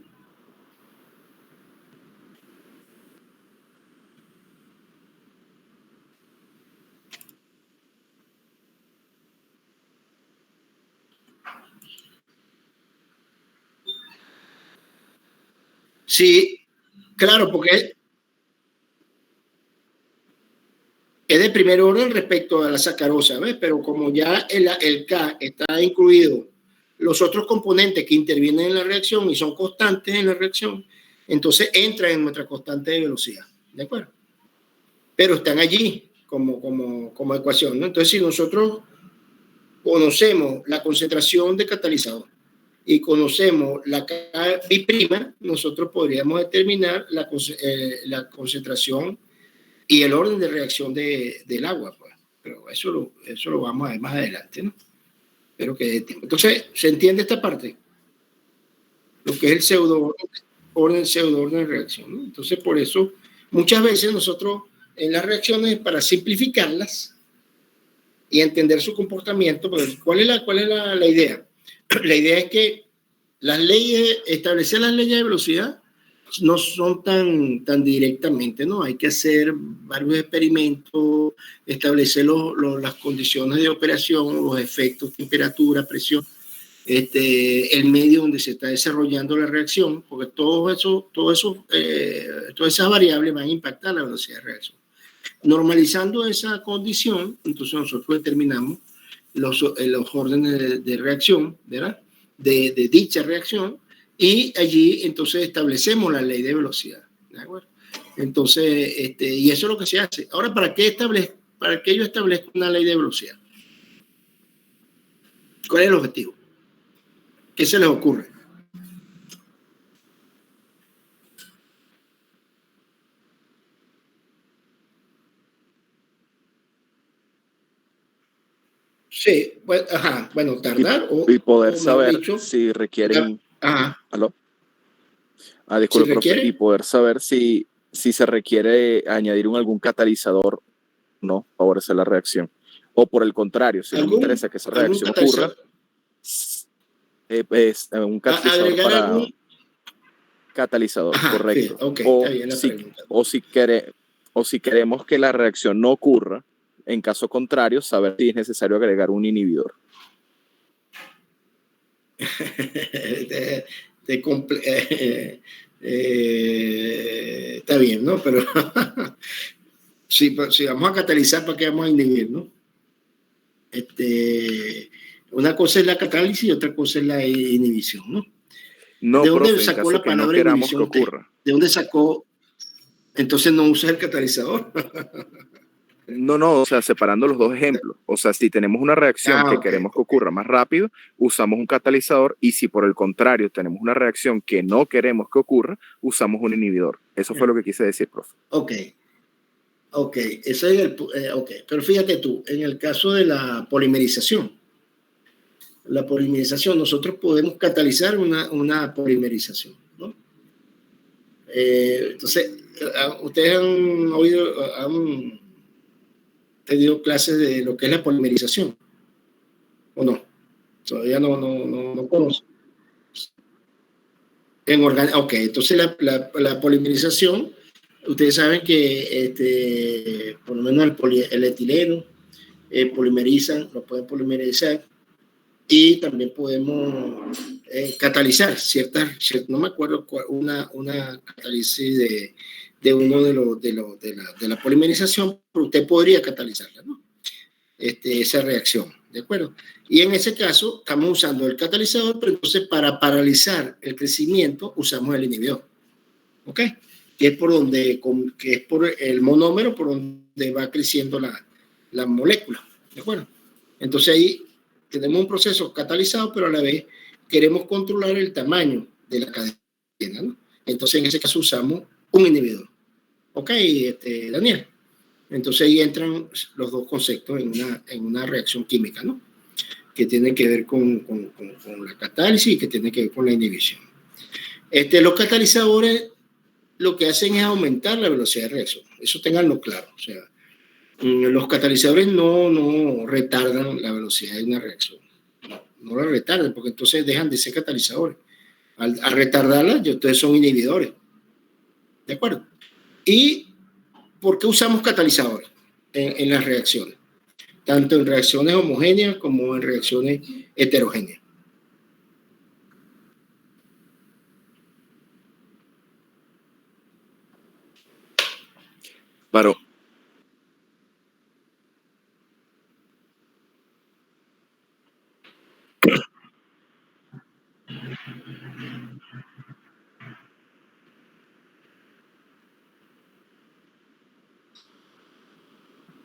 Sí, claro, porque es de primer orden respecto a la sacarosa, ¿ves? Pero como ya el K está incluido, los otros componentes que intervienen en la reacción y son constantes en la reacción, entonces entran en nuestra constante de velocidad, ¿de acuerdo? Pero están allí, como ecuación, ¿no? Entonces, si nosotros conocemos la concentración de catalizador y conocemos la biprima, nosotros podríamos determinar la concentración y el orden de reacción del agua, pues. Pero eso lo vamos a ver más adelante, ¿no? Espero que dé tiempo. Entonces, ¿se entiende esta parte? Lo que es el pseudo-orden de reacción, ¿no? Entonces, por eso, muchas veces nosotros en las reacciones, para simplificarlas y entender su comportamiento, pues, ¿cuál es la idea? La idea es que establecer las leyes de velocidad no son tan directamente, ¿no? Hay que hacer varios experimentos, establecer las condiciones de operación, los efectos, temperatura, presión, el medio donde se está desarrollando la reacción, porque todas esas variables van a impactar la velocidad de reacción. Normalizando esa condición, entonces nosotros determinamos los órdenes de reacción, ¿verdad? De dicha reacción, y allí entonces establecemos la ley de velocidad, ¿de acuerdo? Entonces, y eso es lo que se hace. Ahora, ¿para qué yo establezco una ley de velocidad? ¿Cuál es el objetivo? ¿Qué se les ocurre? Sí, bueno, tardar y poder saber si requieren... ¿Aló? Disculpe, profe. Y poder saber si se requiere añadir algún catalizador, ¿no? Favorecer la reacción. O por el contrario, si nos interesa que esa reacción ocurra, es un catalizador para... Catalizador, correcto. Sí, okay, está bien la pregunta. O si queremos que la reacción no ocurra, en caso contrario, saber si es necesario agregar un inhibidor. Está bien, ¿no? Pero si vamos a catalizar, ¿para qué vamos a inhibir, no? Una cosa es la catálisis y otra cosa es la inhibición, ¿no? No, ¿de dónde profe, sacó la palabra no queramos inhibición? que ocurra. ¿De dónde sacó? Entonces no usa el catalizador. No, o sea, separando los dos ejemplos. O sea, si tenemos una reacción que queremos que ocurra más rápido, usamos un catalizador, y si por el contrario tenemos una reacción que no queremos que ocurra, usamos un inhibidor. Eso fue lo que quise decir, profe. Ok, ese es pero fíjate tú, en el caso de la polimerización, nosotros podemos catalizar una polimerización, ¿no? Entonces, ustedes han tenido clases de lo que es la polimerización, ¿o no? Todavía no conocen. Ok, entonces la polimerización, ustedes saben que por lo menos el etileno polimerizan, lo pueden polimerizar, y también podemos catalizar no me acuerdo una catálisis de uno de la polimerización, pero usted podría catalizarla, ¿no? Esa reacción, ¿de acuerdo? Y en ese caso estamos usando el catalizador, pero entonces para paralizar el crecimiento usamos el inhibidor, ¿ok? Que es por el monómero por donde va creciendo la molécula, ¿de acuerdo? Entonces ahí tenemos un proceso catalizado, pero a la vez queremos controlar el tamaño de la cadena, ¿no? Entonces en ese caso usamos un inhibidor, ¿ok, Daniel? Entonces ahí entran los dos conceptos en una reacción química, ¿no? Que tiene que ver con la catálisis y que tiene que ver con la inhibición. Los catalizadores lo que hacen es aumentar la velocidad de reacción. Eso tenganlo claro. O sea, los catalizadores no retardan la velocidad de una reacción. No la retardan, porque entonces dejan de ser catalizadores. Al retardarla, entonces son inhibidores. ¿De acuerdo? ¿Y por qué usamos catalizadores en las reacciones? Tanto en reacciones homogéneas como en reacciones heterogéneas. Claro.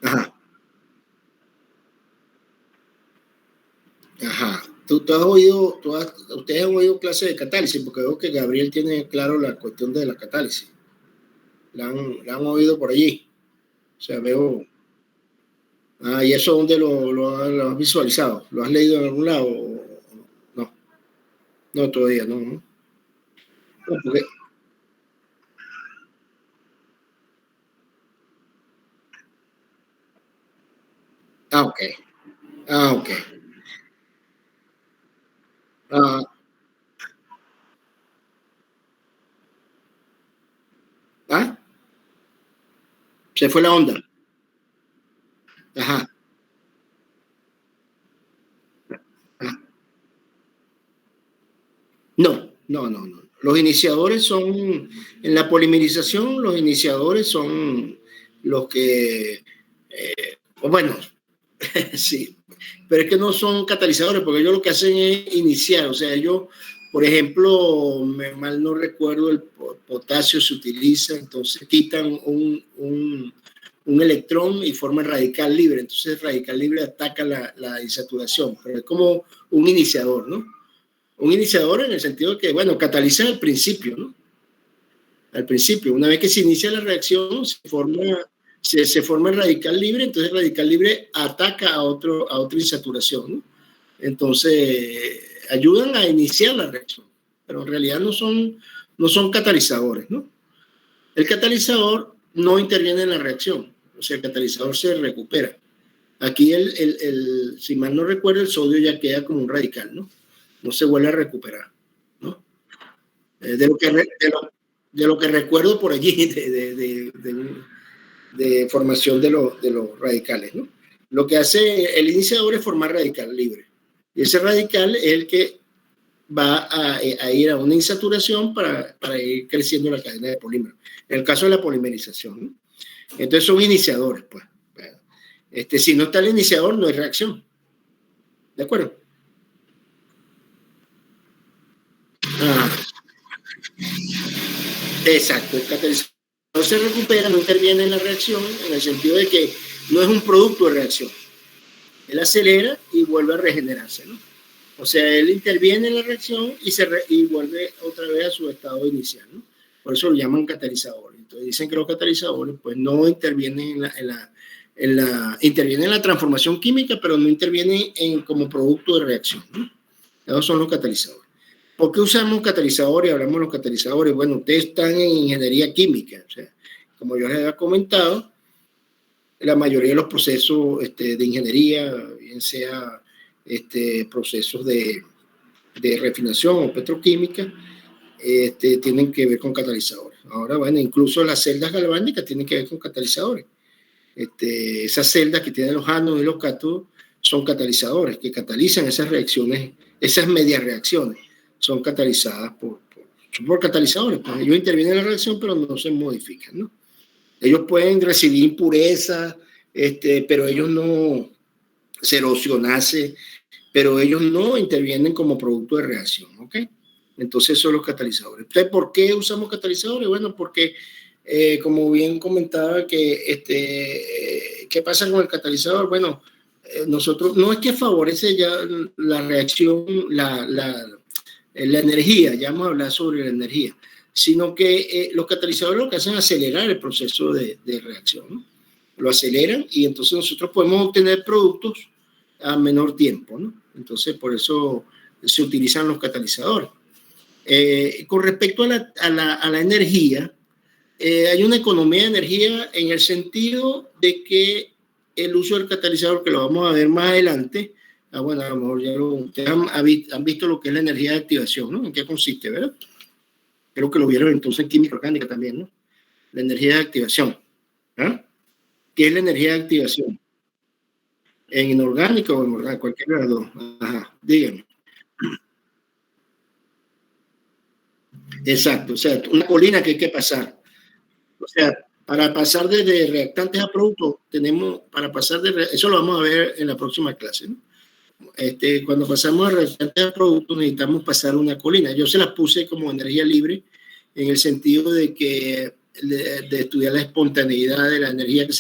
Ajá. Ajá. Ustedes han oído clases de catálisis, porque veo que Gabriel tiene claro la cuestión de la catálisis. La han oído por allí. O sea, veo... ¿Y eso dónde lo has visualizado? ¿Lo has leído en algún lado? No. No, todavía no. No, porque... Ok. Ok. Se fue la onda. Ajá. No. Los iniciadores son, en la polimerización, los iniciadores son los que, bueno, sí, pero es que no son catalizadores, porque ellos lo que hacen es iniciar, o sea, ellos, por ejemplo, mal no recuerdo, el potasio se utiliza, entonces quitan un electrón y forma el radical libre, entonces el radical libre ataca la insaturación, pero es como un iniciador, ¿no? Un iniciador en el sentido de que, bueno, cataliza al principio, ¿no? Al principio, una vez que se inicia la reacción, se forma el radical libre, entonces el radical libre ataca a otra insaturación, ¿no? Entonces, ayudan a iniciar la reacción, pero en realidad no son catalizadores, ¿no? El catalizador no interviene en la reacción, o sea, el catalizador se recupera. Aquí, si mal no recuerdo, el sodio ya queda como un radical, ¿no? No se vuelve a recuperar, ¿no? De lo que recuerdo por allí de formación de los radicales, ¿no? Lo que hace el iniciador es formar radical libre. Y ese radical es el que va a ir a una insaturación para ir creciendo la cadena de polímeros. En el caso de la polimerización, ¿no? Entonces son iniciadores, pues. Si no está el iniciador, no hay reacción. ¿De acuerdo? Exacto, el catalizador se recupera, no interviene en la reacción, en el sentido de que no es un producto de reacción. Él acelera y vuelve a regenerarse, ¿no? O sea, él interviene en la reacción y vuelve otra vez a su estado inicial, ¿no? Por eso lo llaman catalizadores. Entonces dicen que los catalizadores pues no intervienen intervienen en la transformación química, pero no intervienen como producto de reacción, ¿no? Esos son los catalizadores. ¿Por qué usamos catalizadores? Hablamos de los catalizadores. Bueno, ustedes están en ingeniería química. O sea, como yo les había comentado, la mayoría de los procesos de ingeniería, bien sea procesos de refinación o petroquímica, tienen que ver con catalizadores. Ahora, bueno, incluso las celdas galvánicas tienen que ver con catalizadores. Esas celdas que tienen los ánodos y los cátodos son catalizadores, que catalizan esas reacciones, esas medias reacciones. Son catalizadas por catalizadores. Pues ellos intervienen en la reacción, pero no se modifican, ¿no? Ellos pueden recibir impurezas, pero ellos no se erosionase, pero ellos no intervienen como producto de reacción, ¿ok? Entonces son los catalizadores. Entonces, ¿por qué usamos catalizadores? Bueno, porque como bien comentaba que ¿qué pasa con el catalizador? Bueno, nosotros no es que favorece ya la reacción, la energía, ya vamos a hablar sobre la energía, sino que los catalizadores lo que hacen es acelerar el proceso de reacción, ¿no? Lo aceleran y entonces nosotros podemos obtener productos a menor tiempo, ¿no? Entonces por eso se utilizan los catalizadores. Con respecto a la energía, hay una economía de energía en el sentido de que el uso del catalizador, que lo vamos a ver más adelante, bueno, a lo mejor ya ustedes han visto lo que es la energía de activación, ¿no? ¿En qué consiste, verdad? Creo que lo vieron entonces en química orgánica también, ¿no? La energía de activación. ¿Ah? ¿Qué es la energía de activación? ¿En inorgánica o en orgánica? Cualquiera de las dos. Ajá, díganme. Exacto, o sea, una colina que hay que pasar. O sea, para pasar de reactantes a productos, eso lo vamos a ver en la próxima clase, ¿no? Cuando pasamos a reactantes a productos necesitamos pasar una colina. Yo se las puse como energía libre en el sentido de que de estudiar la espontaneidad de la energía que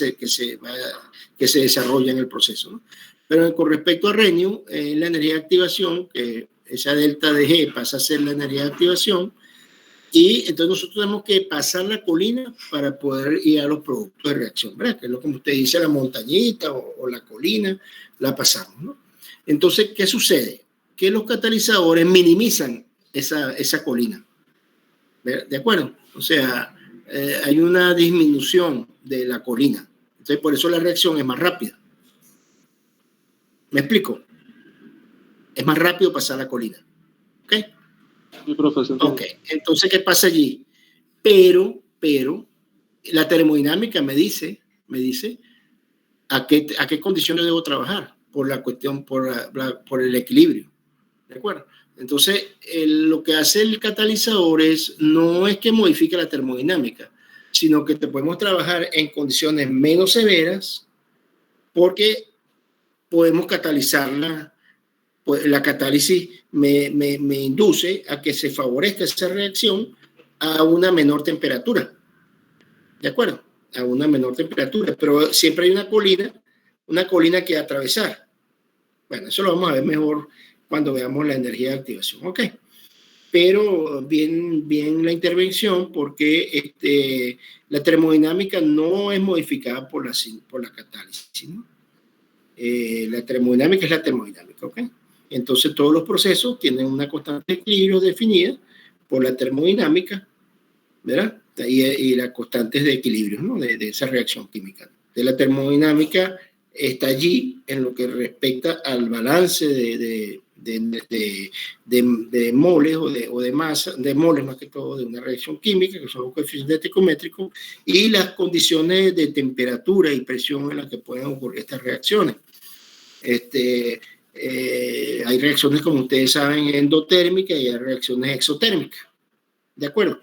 se desarrolla en el proceso, ¿no? Pero con respecto a Renew, la energía de activación, que esa delta de G pasa a ser la energía de activación, y entonces nosotros tenemos que pasar la colina para poder ir a los productos de reacción, ¿verdad? Que es lo que usted dice, la montañita o la colina, la pasamos, ¿no? Entonces, ¿qué sucede? Que los catalizadores minimizan esa colina, ¿de acuerdo? O sea, hay una disminución de la colina. Entonces, por eso la reacción es más rápida. ¿Me explico? Es más rápido pasar la colina. ¿Ok? Sí, profesor. Ok, entonces, ¿qué pasa allí? Pero, la termodinámica me dice a qué condiciones debo trabajar por la cuestión, por el equilibrio. ¿De acuerdo? Entonces, lo que hace el catalizador no es que modifique la termodinámica, sino que te podemos trabajar en condiciones menos severas porque podemos catalizarla. Pues la catálisis me induce a que se favorezca esa reacción a una menor temperatura. ¿De acuerdo? A una menor temperatura. Pero siempre hay una colina que atravesar. Bueno, eso lo vamos a ver mejor cuando veamos la energía de activación. Ok. Pero bien la intervención, porque la termodinámica no es modificada por la catálisis, ¿no? La termodinámica es la termodinámica, ¿ok? Entonces todos los procesos tienen una constante de equilibrio definida por la termodinámica, ¿verdad? Y las constantes de equilibrio, ¿no? De esa reacción química. De la termodinámica está allí en lo que respecta al balance de moles o de masa, de moles más que todo, de una reacción química, que son los coeficientes estequiométricos, y las condiciones de temperatura y presión en las que pueden ocurrir estas reacciones. Hay reacciones, como ustedes saben, endotérmicas y hay reacciones exotérmicas. ¿De acuerdo?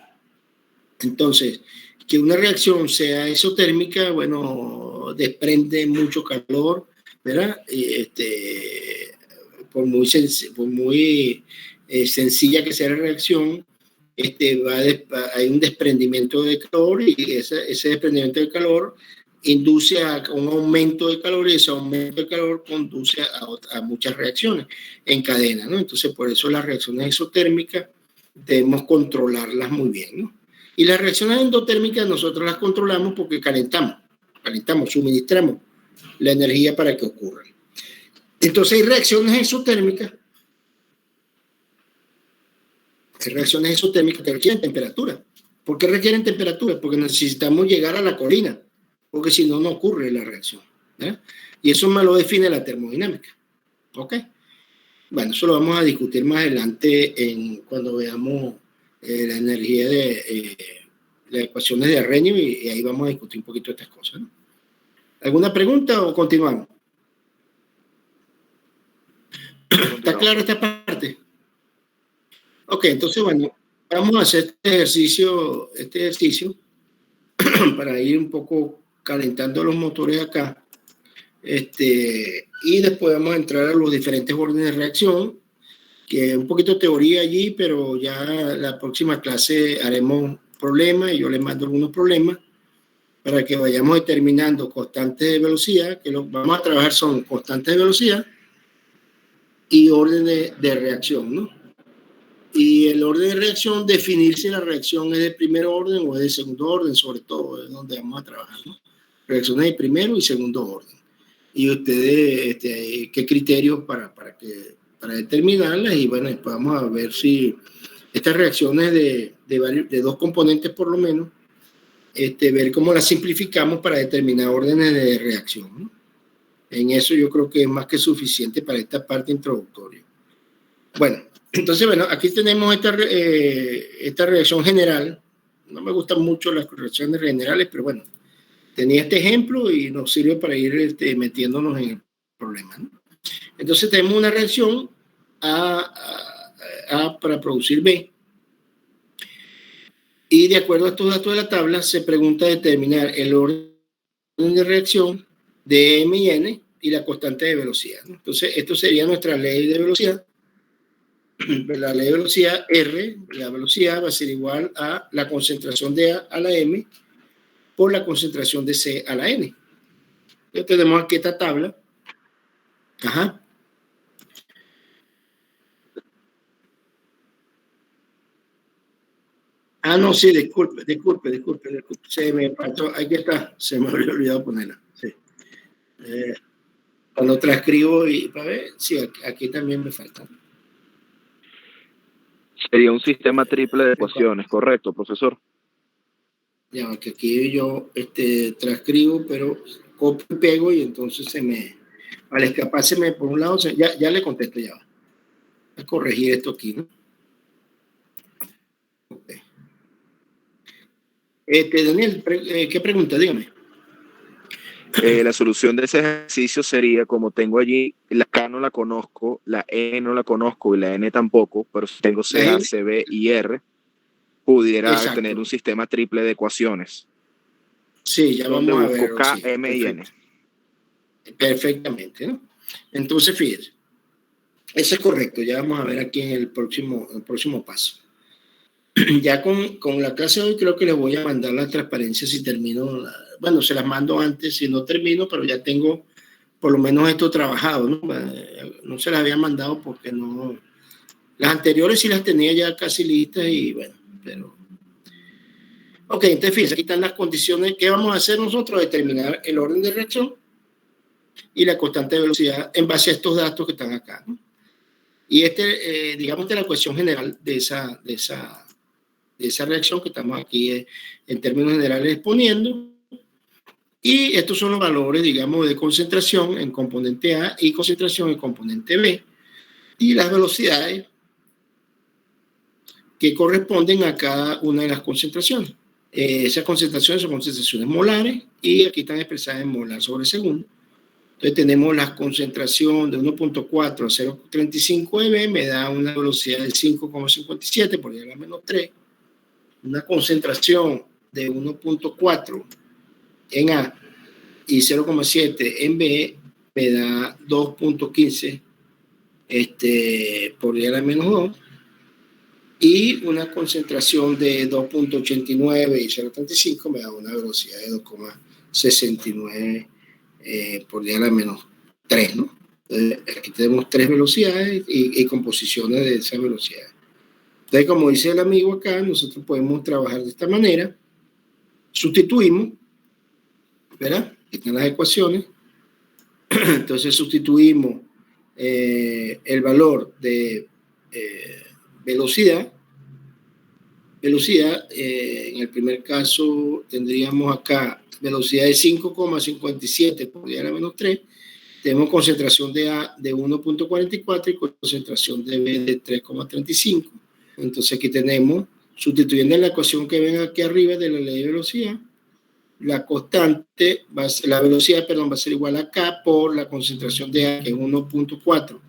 Entonces, que una reacción sea exotérmica, bueno, desprende mucho calor, ¿verdad? Por muy sencilla que sea la reacción, hay un desprendimiento de calor y ese desprendimiento de calor induce a un aumento de calor y ese aumento de calor conduce a muchas reacciones en cadena, ¿no? Entonces, por eso las reacciones exotérmicas debemos controlarlas muy bien, ¿no? Y las reacciones endotérmicas nosotros las controlamos porque calentamos, suministramos la energía para que ocurran. Entonces hay reacciones exotérmicas que requieren temperatura. ¿Por qué requieren temperatura? Porque necesitamos llegar a la colina, porque si no, no ocurre la reacción, ¿verdad? Y eso me lo define la termodinámica. ¿Ok? Bueno, eso lo vamos a discutir más adelante cuando veamos la energía de las ecuaciones de Renew y ahí vamos a discutir un poquito estas cosas, ¿no? ¿Alguna pregunta o continuamos? ¿Está clara esta parte? Ok, entonces, bueno, vamos a hacer este ejercicio para ir un poco calentando los motores acá. Y después vamos a entrar a los diferentes órdenes de reacción, que es un poquito de teoría allí, pero ya la próxima clase haremos problemas y yo les mando algunos problemas para que vayamos determinando constantes de velocidad, que lo que vamos a trabajar son constantes de velocidad y órdenes de reacción, ¿no? Y el orden de reacción, definir si la reacción es de primer orden o es de segundo orden, sobre todo, es donde vamos a trabajar, ¿no? Reacciones de primero y segundo orden. Y ustedes, qué criterios para determinarlas, y bueno, después vamos a ver si estas reacciones de dos componentes por lo menos, ver cómo las simplificamos para determinar órdenes de reacción, ¿no? En eso yo creo que es más que suficiente para esta parte introductoria. Bueno, entonces, bueno, aquí tenemos esta reacción general. No me gustan mucho las reacciones generales, pero bueno, tenía este ejemplo y nos sirve para ir metiéndonos en el problema, ¿no? Entonces tenemos una reacción A para producir B. Y de acuerdo a estos datos de la tabla, se pregunta determinar el orden de reacción de M y N y la constante de velocidad, ¿no? Entonces, esto sería nuestra ley de velocidad. La ley de velocidad R, la velocidad va a ser igual a la concentración de A a la M por la concentración de C a la N. Entonces tenemos aquí esta tabla Ajá. No, sí, disculpe. Se me pasó, aquí está, se me había olvidado ponerla. Sí. Cuando transcribo y para ver, sí, aquí también me falta. Sería un sistema triple de ecuaciones, ¿correcto, profesor? Ya, que aquí yo transcribo, pero copio y pego y entonces al escapárseme por un lado, ya le contesto ya. A corregir esto aquí, ¿no? Okay. Daniel, ¿qué pregunta? Dígame. La solución de ese ejercicio sería, como tengo allí, la K no la conozco, la E no la conozco y la N tampoco, pero si tengo CA, CB y R, pudiera tener un sistema triple de ecuaciones. Sí, ya vamos a ver. K, sí, M y N. Perfectamente, ¿no? Entonces, fíjense, eso es correcto. Ya vamos a ver aquí en el próximo paso. Ya con la clase de hoy creo que les voy a mandar la transparencia si termino. Bueno, se las mando antes si no termino, pero ya tengo por lo menos esto trabajado, ¿no? No se las había mandado porque no. Las anteriores sí las tenía ya casi listas y bueno, pero. Ok, entonces fíjense, aquí están las condiciones. ¿Qué vamos a hacer nosotros? Determinar el orden de reacción y la constante de velocidad en base a estos datos que están acá, ¿no? Y digamos, de la ecuación general de esa reacción que estamos aquí en términos generales exponiendo. Y estos son los valores, digamos, de concentración en componente A y concentración en componente B. Y las velocidades que corresponden a cada una de las concentraciones. Esas concentraciones son concentraciones molares y aquí están expresadas en molar sobre segundo. Entonces tenemos la concentración de 1.4 a 0.35 eV, me da una velocidad de 5,57 por 10⁻⁻3. Una concentración de 1.4 en A y 0,7 en B me da 2.15 por 10⁻². Y una concentración de 2.89 y 0.35 me da una velocidad de 2,69 por 10⁻3, ¿no? Entonces, aquí tenemos tres velocidades y composiciones de esas velocidades. Entonces, como dice el amigo acá, nosotros podemos trabajar de esta manera. Sustituimos, ¿verdad? Aquí están las ecuaciones. Entonces, sustituimos el valor de velocidad. En el primer caso tendríamos acá velocidad de 5,57 por 10⁻⁻3. Tenemos concentración de A de 1.44 y concentración de B de 3,35. Entonces aquí tenemos, sustituyendo en la ecuación que ven aquí arriba de la ley de velocidad, la constante, la velocidad, va a ser igual a K por la concentración de A, que es 1.4.